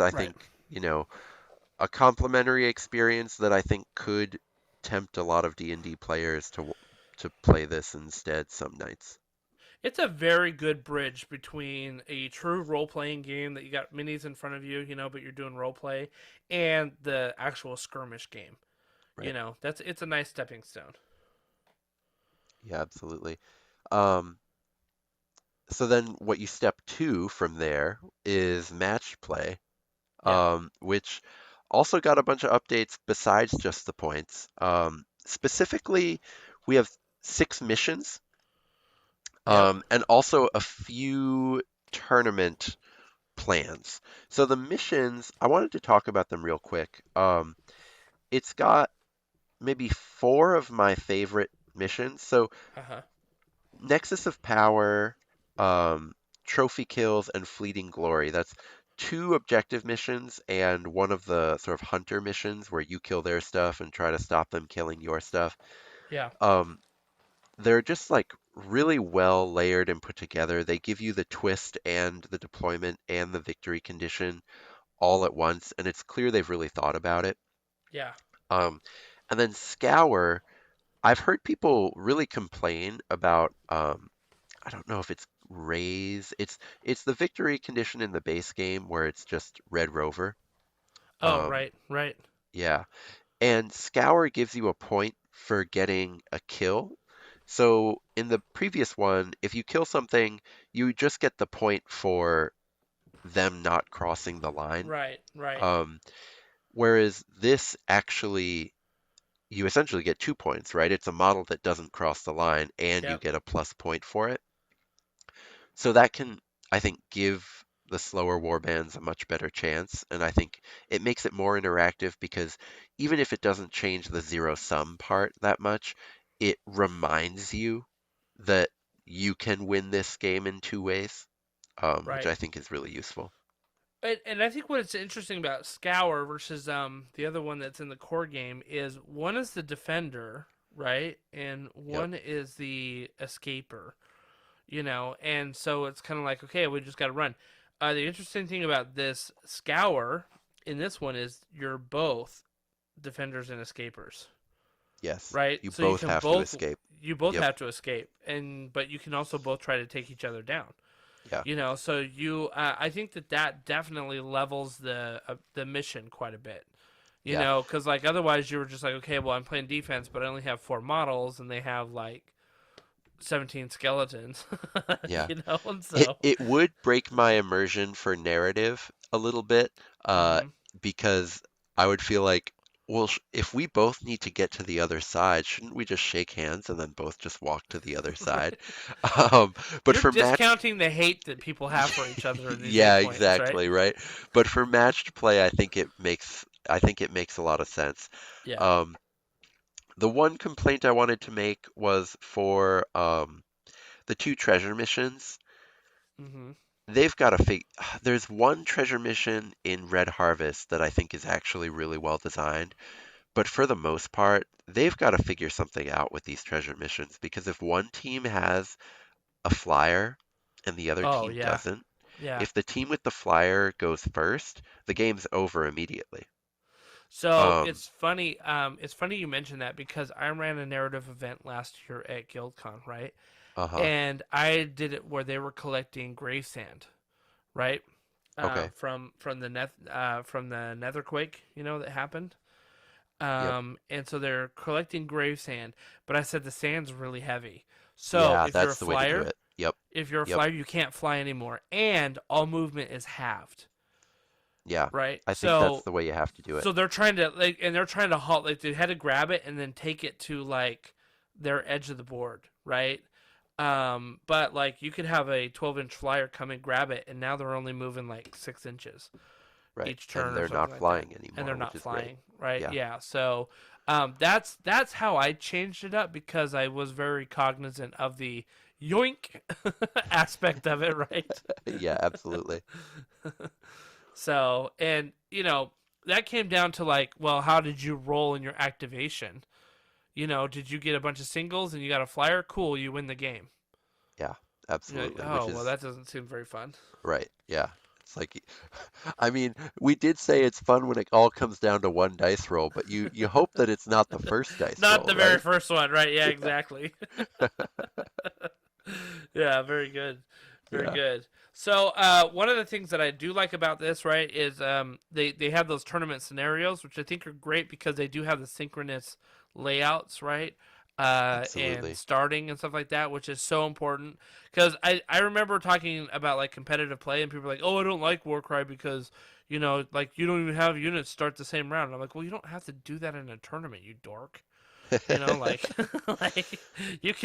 I Right. think, a complementary experience that I think could tempt a lot of D&D players to play this instead some nights. It's a very good bridge between a true role playing game that you got minis in front of you, but you're doing role play, and the actual skirmish game. Right. It's a nice stepping stone. Yeah, absolutely. Um, so then what you step to from there is match play, Yeah. which Also got a bunch of updates besides just the points. Specifically, we have 6 missions, Yep. and also a few tournament plans. So the missions, I wanted to talk about them real quick. It's got maybe 4 of my favorite missions. So Uh-huh. Nexus of Power, um, Trophy Kills, and Fleeting Glory. That's 2 objective missions and one of the sort of hunter missions where you kill their stuff and try to stop them killing your stuff. Yeah. Um, they're just like really well layered and put together. They give you the twist and the deployment and the victory condition all at once, and it's clear they've really thought about it. Yeah. Um, and then Scour, I've heard people really complain about I don't know if it's raise. It's the victory condition in the base game where it's just Red Rover. Oh, Um, right, right. yeah, and Scour gives you a point for getting a kill. So in the previous one, if you kill something, you just get the point for them not crossing the line. Right, right. Um, whereas this actually, you essentially get 2 points, right? It's a model that doesn't cross the line, and you Yep. get a plus point for it. So that can, I think, give the slower warbands a much better chance, and I think it makes it more interactive because even if it doesn't change the zero sum part that much, it reminds you that you can win this game in 2 ways, which Right. I think is really useful. And I think what's interesting about Scour versus the other one that's in the core game is one is the defender, right? And Yep. one is the escaper, and so it's kind of like, okay, we just got to run. The interesting thing about this Scour in this one is you're both defenders and escapers, Yes. right? You So you both can have to both escape. you both Yep. have to escape, but you can also both try to take each other down. Yeah. So I think that definitely levels the mission quite a bit. Yeah. Because like otherwise you were just like, okay, well I'm playing defense, but I only have 4 models and they have like 17 skeletons. Yeah. And It so. it would break my immersion for narrative a little bit, Hmm. because I would feel like, well, if we both need to get to the other side, shouldn't we just shake hands and then both just walk to the other side? Um, but You're for match, discounting the hate that people have for each other in these yeah, 8 points, right? exactly, right. But for matched play, I think it makes a lot of sense. Yeah. Um, the one complaint I wanted to make was for the 2 treasure missions. Hmm. They've got to There's one treasure mission in Red Harvest that I think is actually really well designed, but for the most part, they've got to figure something out with these treasure missions because if one team has a flyer and the other Oh team yeah. doesn't, Yeah. if the team with the flyer goes first, the game's over immediately. So Um, it's funny you mentioned that because I ran a narrative event last year at GuildCon, right? uh-huh. And I did it where they were collecting grave sand, right? Okay. From the Netherquake, that happened. Yep. And so they're collecting grave sand, but I said the sand's really heavy. So Yeah, that's the way to do it. Yep. if you're a Yep. flyer, you can't fly anymore, and all movement is halved, Yeah. right? I think that's So the way you have to do it. so they're trying to they're trying to halt, like they had to grab it and then take it to like their edge of the board, right? But like you could have a 12-inch flyer come and grab it, and now they're only moving like 6 inches Right. each turn And or they're something not like that, flying and they're anymore, which not is great. flying, right? Yeah. Yeah. So that's how I changed it up because I was very cognizant of the yoink aspect of it, right? Yeah, absolutely. So, and that came down to like, well, how did you roll in your activation? Did you get a bunch of singles and you got a flyer? Cool, you win the game. Yeah, You're like, absolutely. Which oh, well, is that doesn't seem very fun. right. Yeah. It's like, I mean, we did say it's fun when it all comes down to one dice roll, but you hope that it's not the first dice Not roll, the very right? first one, right? Yeah, exactly. Yeah, very good. Very Yeah. good. So, one of the things that I do like about this, right, is they have those tournament scenarios, which I think are great because they do have the synchronous layouts, right? And Absolutely. starting and stuff like that, which is so important. Because I remember talking about like competitive play, and people are like, "Oh, I don't like Warcry because like you don't even have units start the same round. I'm like, well, you don't have to do that in a tournament, you dork. Like, like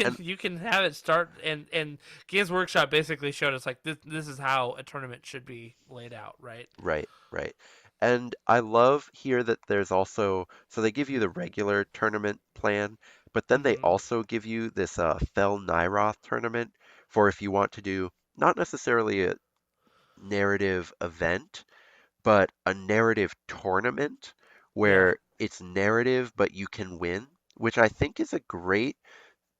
And you can have it start, and Games Workshop basically showed us like this is how a tournament should be laid out, right? right, right. And I love here that there's also, so they give you the regular tournament plan, but then they Mm-hmm. also give you this Fel Nyroth tournament for if you want to do not necessarily a narrative event, but a narrative tournament Yeah. where it's narrative but you can win, which I think is a great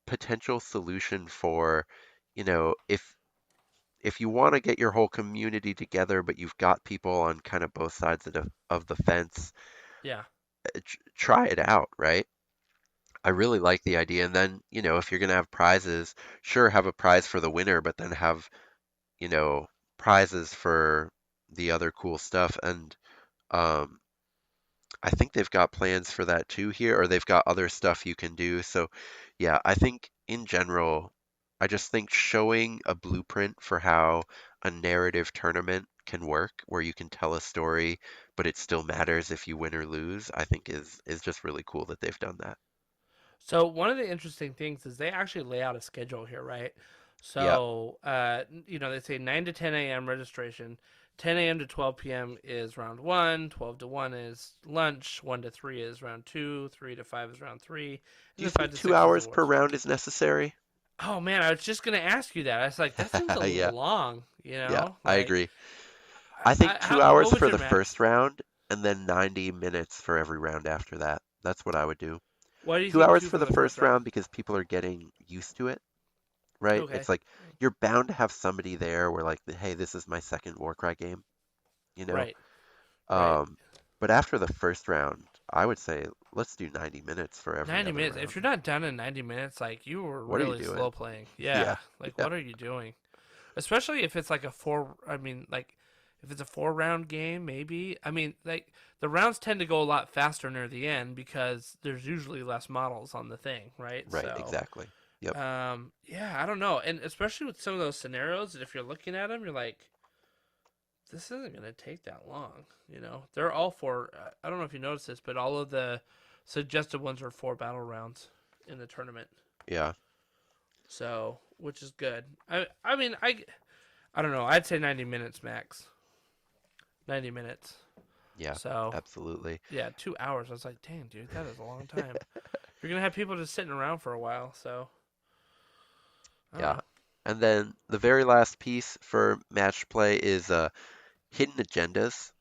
potential solution for, if you want to get your whole community together, but you've got people on kind of both sides of the fence, Yeah. try it out, right? I really like the idea. And then, if you're going to have prizes, sure, have a prize for the winner, but then have, you know, prizes for the other cool stuff. And um, I think they've got plans for that too here, or they've got other stuff you can do. So, yeah, I think in general, I just think showing a blueprint for how a narrative tournament can work, where you can tell a story, but it still matters if you win or lose, I think is just really cool that they've done that. So one of the interesting things is they actually lay out a schedule here, right? Yeah. So, they say 9 to 10 a.m. registration, 10 a.m. to 12 p.m. is round one, 12 to 1 is lunch, 1 to 3 is round two, 3 to 5 is round three, Do and you then 5 think to two 6 is hours per awards. round is necessary? Oh man, I was just gonna ask you that. I was like, that seems a Yeah, little long, yeah, I Like, agree. I think how 2 hours what was for your the max? first round and then 90 minutes for every round after that. That's what I would do. Why do you Two think hours two for for the the first first round? round because people are getting used to it, right? Okay. It's like you're bound to have somebody there where like, hey, this is my second Warcry game, you know? Right. Right. Um, but after the first round, I would say let's do 90 minutes for every 90 other minutes. If round. you're not done in 90 minutes, like you were What are you really doing? slow playing. Yeah, Yeah. Like yeah, what are you doing? Especially if it's like a four. I mean, like if it's a 4 round game, maybe. I mean, like the rounds tend to go a lot faster near the end because there's usually less models on the thing, right? right, So, exactly. Yep. yeah, I don't know, and especially with some of those scenarios, that if you're looking at them, you're like, this isn't gonna take that long. They're all four. I don't know if you noticed this, but all of the suggested ones are 4 battle rounds in the tournament. Yeah, So, which is good. I mean, I don't know. I'd say 90 minutes max. 90 minutes. yeah, So, absolutely. yeah, 2 hours. I was like, dang, dude, that is a long time. You're gonna have people just sitting around for a while. So, I don't Yeah. know. And then the very last piece for match play is hidden agendas.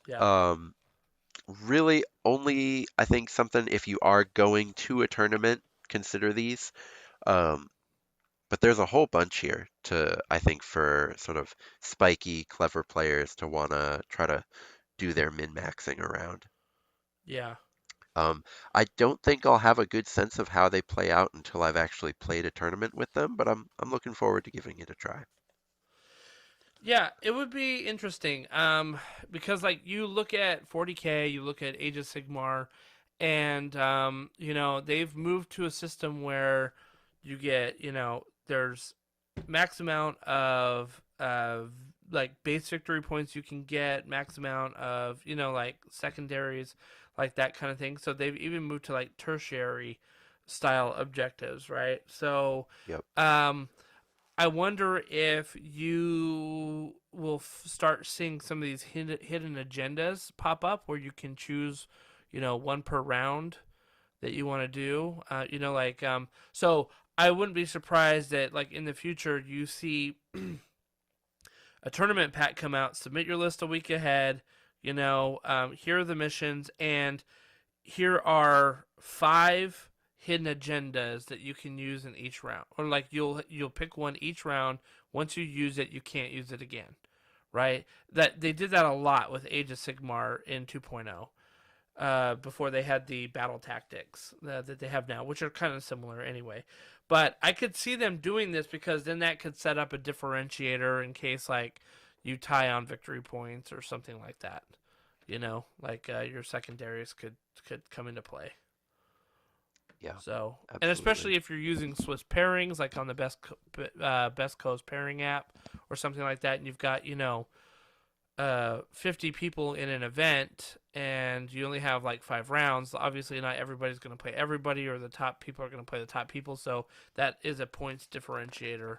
Yeah, Um, really only I think something if you are going to a tournament, consider these. Um, but there's a whole bunch here to I think for sort of spiky, clever players to wanna try to do their min-maxing around. yeah. Um, I don't think I'll have a good sense of how they play out until I've actually played a tournament with them, but I'm looking forward to giving it a try. Yeah, it would be interesting. Because like you look at 40K, you look at Age of Sigmar, and they've moved to a system where you get, there's max amount of like base victory points you can get, max amount of like secondaries, like that kind of thing. So they've even moved to like tertiary style objectives, right? So, Yep. um, I wonder if you will start seeing some of these hidden agendas pop up where you can choose, one per round that you want to do. So I wouldn't be surprised that like in the future you see a tournament pack come out, submit your list a week ahead. Here are the missions, and here are 5 hidden agendas that you can use in each round, or like you'll pick one each round. Once you use it, you can't use it again, right? That they did that a lot with Age of Sigmar in 2.0. Before they had the battle tactics that they have now, which are kind of similar anyway. But I could see them doing this because then that could set up a differentiator in case like you tie on victory points or something like that. Your secondaries could come into play. Yeah, So, and absolutely. especially if you're using Swiss pairings, like on the Best Coast pairing app or something like that, and you've got 50 people in an event and you only have like 5 rounds, obviously not everybody's going to play everybody, or the top people are going to play the top people. So that is a points differentiator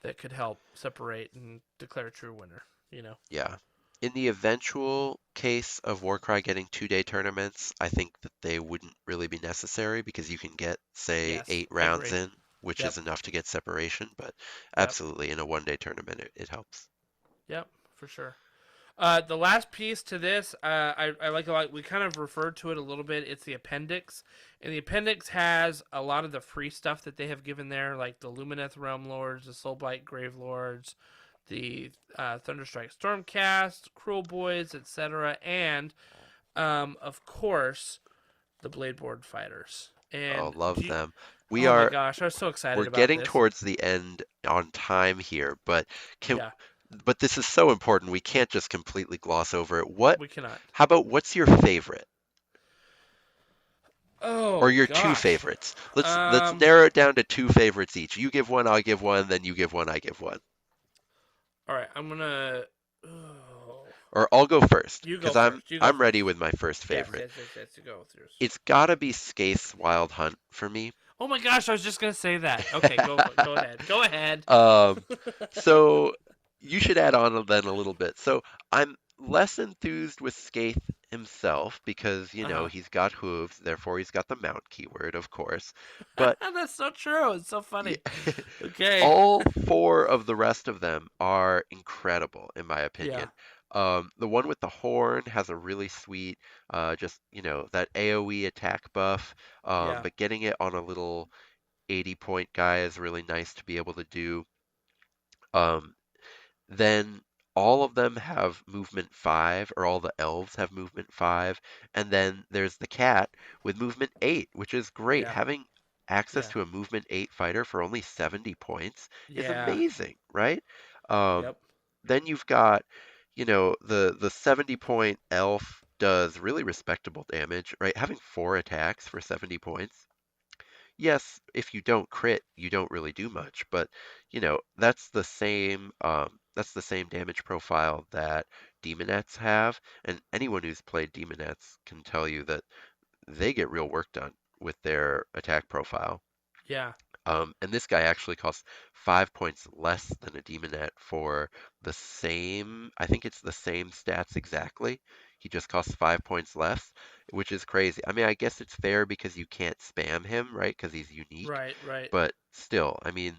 that could help separate and declare a true winner, you know? Yeah. In the eventual case of Warcry getting 2-day tournaments, I think that they wouldn't really be necessary because you can get, say, Yes, 8 rounds agree. in, which Yep, is enough to get separation. But yep, absolutely, in a 1-day tournament, it helps. yep, for sure. The last piece to this, I like a lot. We kind of referred to it a little bit. It's the appendix, and the appendix has a lot of the free stuff that they have given there, like the Lumineth Realm Lords, the Soulblight Grave Lords, the Thunderstrike Stormcast, Cruel Boys, etc., and of course the Bladeboard Fighters. Oh, And love them. We oh my are gosh, I was so excited we're about getting this. towards the end on time here, but can Yeah, but this is so important. We can't just completely gloss over it. we cannot. How about what's your favorite or Oh your two gosh. favorites? Let's Um. narrow it down to two favorites each. You give one, I'll give one, then you give one, I give one. All right, I'm gonna. Oh. Or I'll go first You go because I'm first. You go I'm ready first. with my first Yes, favorite. yes, yes, yes. You go with yours. It's gotta be Skaith's Wild Hunt for me. Oh my gosh, I was just gonna say that. Okay, go ahead. Go ahead. Um, so you should add on then a little bit. So I'm less enthused with Skaith himself because, Uh-huh. he's got hooves, therefore he's got the mount keyword, of course. But That's so true. It's so yeah, funny. Okay. all four of the rest of them are incredible, in my Yeah. opinion. The one with the horn has a really sweet, just, that AoE attack buff, Yeah. but getting it on a little 80-point guy is really nice to be able to do. Um, then all of them have movement 5, or all the elves have movement 5, and then there's the cat with movement 8, which is great. Yeah. Having access Yeah. to a movement 8 fighter for only 70 points is Yeah. amazing, right? Um, Yep. then you've got, the 70-point elf does really respectable damage, right? Having 4 attacks for 70 points. Yes, if you don't crit, you don't really do much, but that's the same damage profile that demonettes have, and anyone who's played demonettes can tell you that they get real work done with their attack profile. Yeah. And this guy actually costs 5 points less than a demonette for the same, I think it's the same stats exactly. He just costs 5 points less, which is crazy. I mean, I guess it's fair because you can't spam him, right? Because he's unique. Right. Right. But still, I mean,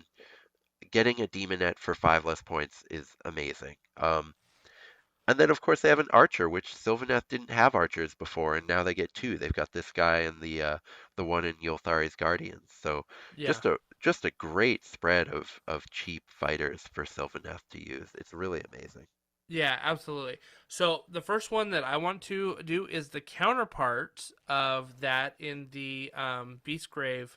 getting a demonette for 5 less points is amazing. And then, of course, they have an archer, which Sylvaneth didn't have archers before, and now they get two. They've got this guy and the one in Yulthari's Guardians. So Yeah. just a great spread of cheap fighters for Sylvaneth to use. It's really amazing. Yeah, absolutely. So the first one that I want to do is the counterpart of that in the Beastgrave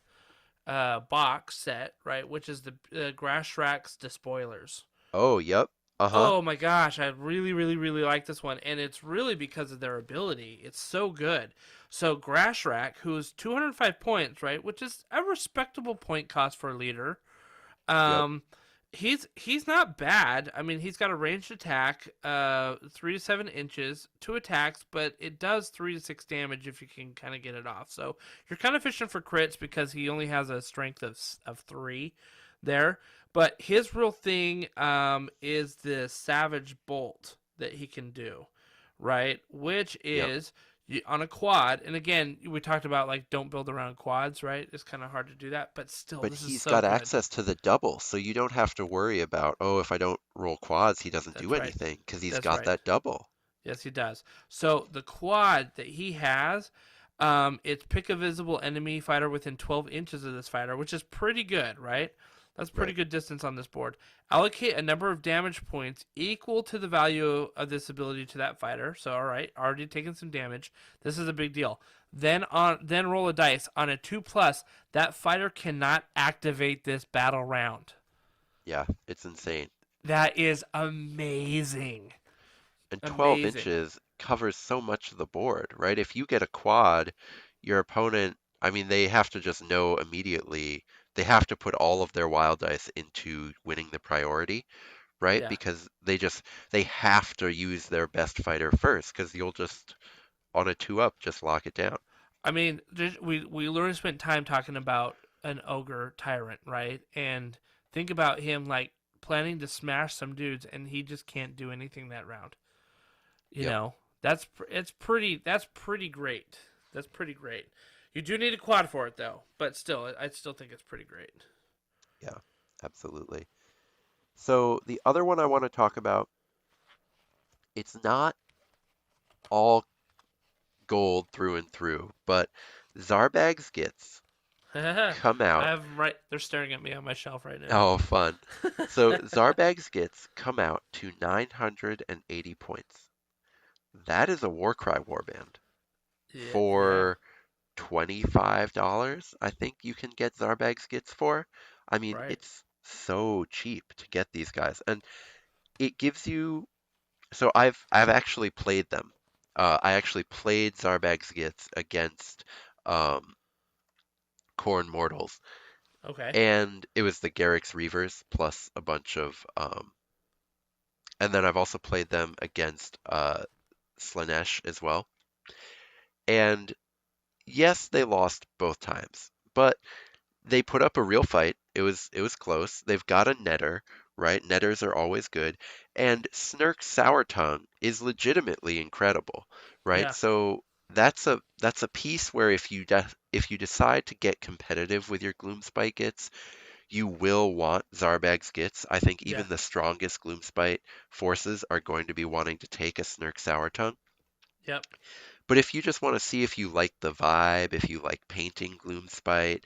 box set, right? Which is the Grashrax Despoilers. Oh, yep. Uh-huh. Oh my gosh, I really, really, really like this one, and it's really because of their ability. It's so good. So Grashrak, who's 205 points, right, which is a respectable point cost for a leader. Yep. Um, he's not bad. I mean, he's got a ranged attack, 3 to 7 inches, 2 attacks, but it does 3 to 6 damage if you can kind of get it off. So you're kind of fishing for crits because he only has a strength of 3 there. But his real thing is the Savage Bolt that he can do, right? Which Yep. is on a quad. And again, we talked about like don't build around quads, right? It's kind of hard to do that, but still, But this is he's so got good. access to the double, so you don't have to worry about, oh, if I don't roll quads, he doesn't That's do right. anything because he's That's got right. that double. Yes, he does. So the quad that he has, it's pick a visible enemy fighter within 12 inches of this fighter, which is pretty good, right? That's pretty Right. good distance on this board. Allocate a number of damage points equal to the value of this ability to that fighter. So, all right, already taking some damage. This is a big deal. Then roll a dice on a 2+. That fighter cannot activate this battle round. Yeah, it's insane. That is amazing. And 12 Amazing. inches covers so much of the board, right? If you get a quad, your opponent, I mean, they have to just know immediately, they have to put all of their wild dice into winning the priority, right? Yeah. Because they have to use their best fighter first, because you'll just on a 2-up just lock it down. I mean, we literally spent time talking about an ogre tyrant, right? And think about him like planning to smash some dudes, and he just can't do anything that round. You Yep. know, it's pretty. That's pretty great. That's pretty great. You do need a quad for it though, but still, I still think it's pretty great. Yeah, absolutely. So the other one I want to talk about, it's not all gold through and through, but Zarbag's Gits I come out. have right. They're staring at me on my shelf right now. Oh, fun. So Zarbag's Gits come out to 980 points. That is a Warcry warband. Yeah. Yeah. For $25, I think you can get Zarbag's Gits for. I mean, Right. it's so cheap to get these guys, and it gives you. So I've actually played them. I actually played Zarbag's Gits against um, Corn Mortals, Okay. and it was the Garrix Reavers plus a bunch of, and then I've also played them against Slanesh as well. And yes, they lost both times, but they put up a real fight. It was close. They've got a netter, right? Netters are always good. And Snurk Sourtongue is legitimately incredible, right? Yeah. So that's a piece where if you decide to get competitive with your Gloomspite Gits, you will want Zarbag's Gits. I think Yeah. even the strongest Gloomspite forces are going to be wanting to take a Snurk Sourtongue. Yep. But if you just want to see if you like the vibe, if you like painting Gloomspite,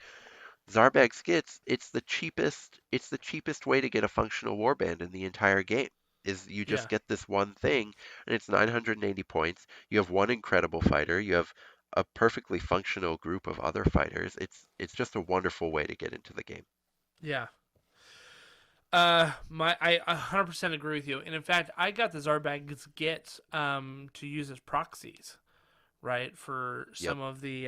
Zarbag Skits, it's the cheapest way to get a functional warband in the entire game. Is you just Yeah. get this one thing, and it's 980 points. You have one incredible fighter. You have a perfectly functional group of other fighters. It's just a wonderful way to get into the game. Yeah. I 100% agree with you. And in fact, I got the Zarbags Gets to use as proxies, right, Yep, for some of the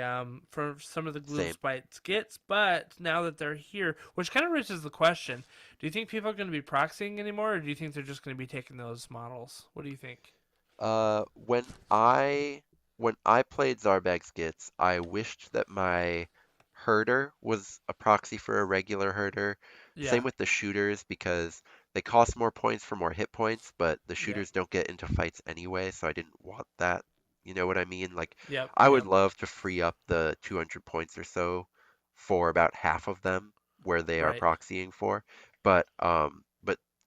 same. Gloomspite skits. But now that they're here, which kind of raises the question: do you think people are going to be proxying anymore, or do you think they're just going to be taking those models? What do you think? Uh, when I when I played Zarbag Skits, I wished that my herder was a proxy for a regular herder. Yeah. Same with the shooters because they cost more points for more hit points, but the Yep. shooters don't get into fights anyway, so I didn't want that. You know what I mean? Like Yep. I would Yep. love to free up the 200 points or so for about half of them where they are Right. proxying for, but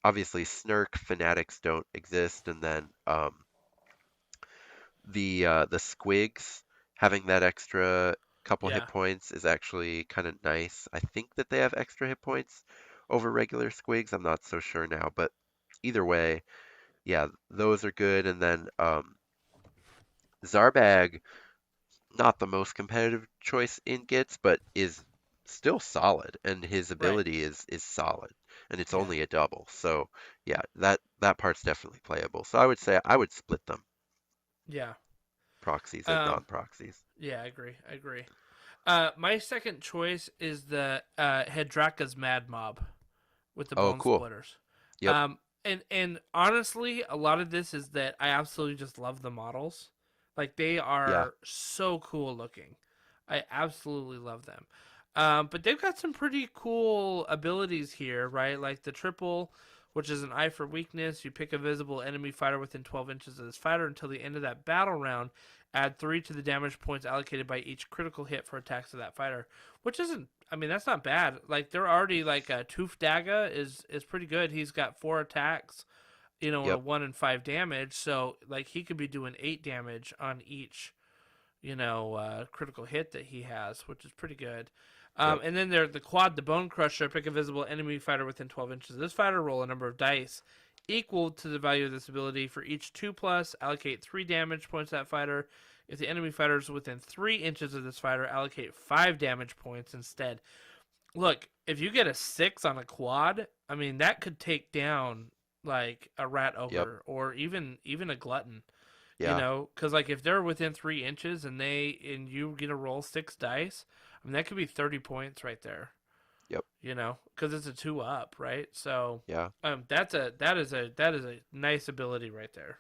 obviously Snurk fanatics don't exist, and then the squigs having that extra couple hit Yeah. points is actually kind of nice. I think that they have extra hit points over regular squigs. I'm not so sure now, but either way, yeah, those are good. And then Zarbag, not the most competitive choice in Gits, but is still solid, and his Right. ability is solid, and it's Yeah. only a double. So yeah, that part's definitely playable. So I would say I would split them, Yeah. proxies and Um. non-proxies. Yeah. I agree. I agree. My second choice is the Hedraka's Mad Mob with the Oh, Bone cool. Splitters. Yep. And honestly, a lot of this is that I absolutely just love the models. Like they Yeah. are so cool looking. I absolutely love them. But they've got some pretty cool abilities here, right? Like the triple, which is an eye for weakness. You pick a visible enemy fighter within 12 inches of this fighter until the end of that battle round. Add 3 to the damage points allocated by each critical hit for attacks of that fighter, which isn't. I mean, that's not bad. Like they're already like Tooth Daga is pretty good. He's got 4 attacks, and a Yep. 1 and 5 damage. So like he could be doing 8 damage on each, critical hit that he has, which is pretty good. Yep. And then the quad, the Bone Crusher. Pick a visible enemy fighter within 12 inches of this fighter. Roll a number of dice equal to the value of this ability. For each 2+, allocate 3 damage points to that fighter. If the enemy fighter is within 3 inches of this fighter, allocate 5 damage points instead. Look, if you get a 6 on a quad, I mean, that could take down like a rat Yep. ogre or even a glutton. Yeah. Because like if they're within 3 inches and you get to roll 6 dice, I mean that could be 30 points right there. Yep. You know, because it's a 2-up, right? So Yeah. that is a nice ability right there.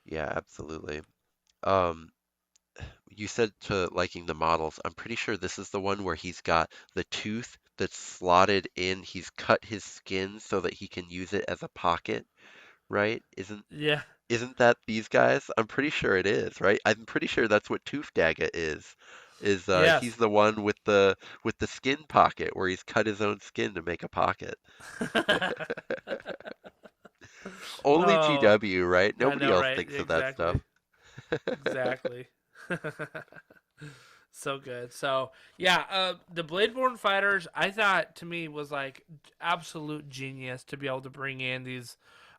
Yeah, absolutely. Um, you said to liking the models. I'm pretty sure this is the one where he's got the tooth that's slotted in. He's cut his skin so that he can use it as a pocket, right? Yeah. Isn't that these guys? I'm pretty sure it is, right? I'm pretty sure that's what Tooth Daggett is. He's Yes. the one with the skin pocket where he's cut his own skin to make a pocket. Only Oh, GW, right? I Nobody know, else right? thinks of that stuff. Exactly. Exactly. So good. So yeah, the Bladeborn fighters, I thought to me was like absolute genius to be able to bring in these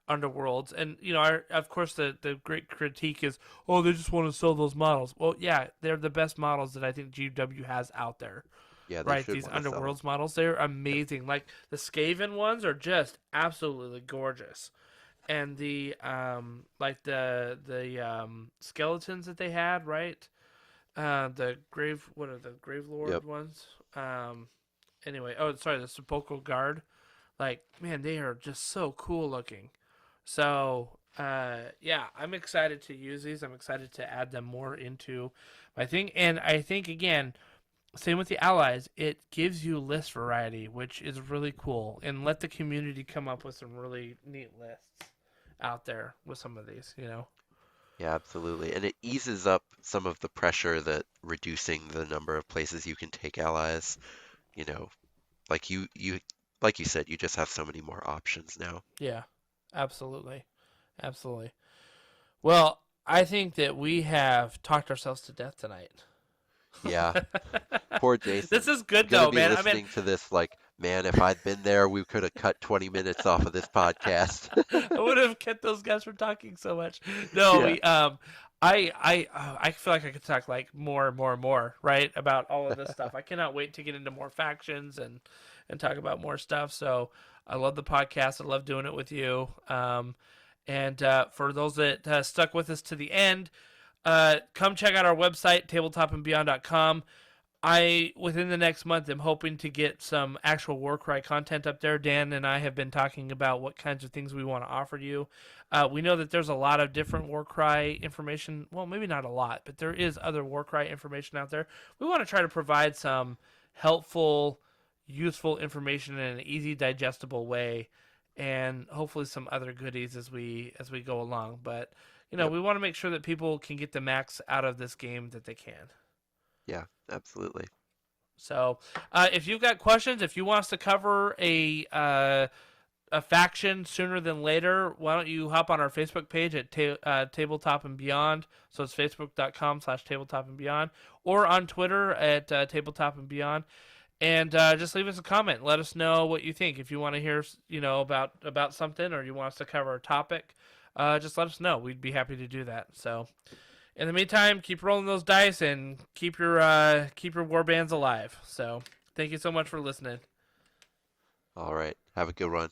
underworlds, and you know, of course, the great critique is, oh, they just want to sell those models. Well, yeah, they're the best models that I think GW has out there. Yeah, they Right, should these want to sell them. underworlds models, they're amazing. Like the Skaven ones are just absolutely gorgeous, and the skeletons that they had, right? The grave, what are the grave lord Yep. ones? Anyway, oh, sorry, the sepulchral guard. Like, man, they are just so cool looking. So, yeah, I'm excited to use these. I'm excited to add them more into my thing, and I think again, same with the allies. It gives you list variety, which is really cool, and let the community come up with some really neat lists out there with some of these. You know. Yeah, absolutely. And it eases up some of the pressure that reducing the number of places you can take allies, you know, like like you said, you just have so many more options now. Yeah, absolutely, absolutely. Well, I think that we have talked ourselves to death tonight. Yeah. Poor This Jason. is good Gonna though, be man. I mean, listening to this like, man, if I'd been there, we could have cut 20 minutes off of this podcast. I would have kept those guys from talking so much. No, Yeah. we I feel like I could talk like more and more and more, right, about all of this stuff. I cannot wait to get into more factions and talk about more stuff. So I love the podcast. I love doing it with you. And for those that stuck with us to the end, come check out our website, tabletopandbeyond.com. Within the next month, am hoping to get some actual WARCRY content up there. Dan and I have been talking about what kinds of things we want to offer you. We know that there's a lot of different WARCRY information. Well, maybe not a lot, but there is other WARCRY information out there. We want to try to provide some helpful, useful information in an easy, digestible way, and hopefully some other goodies as we go along. But you know, Yep. we want to make sure that people can get the max out of this game that they can. Yeah, absolutely. So, if you've got questions, if you want us to cover a faction sooner than later, why don't you hop on our Facebook page at Tabletop and Beyond? So it's facebook.com/Tabletop and Beyond, or on Twitter at Tabletop and Beyond, and just leave us a comment. Let us know what you think. If you want to hear, you know, about something, or you want us to cover a topic, just let us know. We'd be happy to do that. So. In the meantime, keep rolling those dice and keep your war bands alive. So, thank you so much for listening. All right. Have a good one.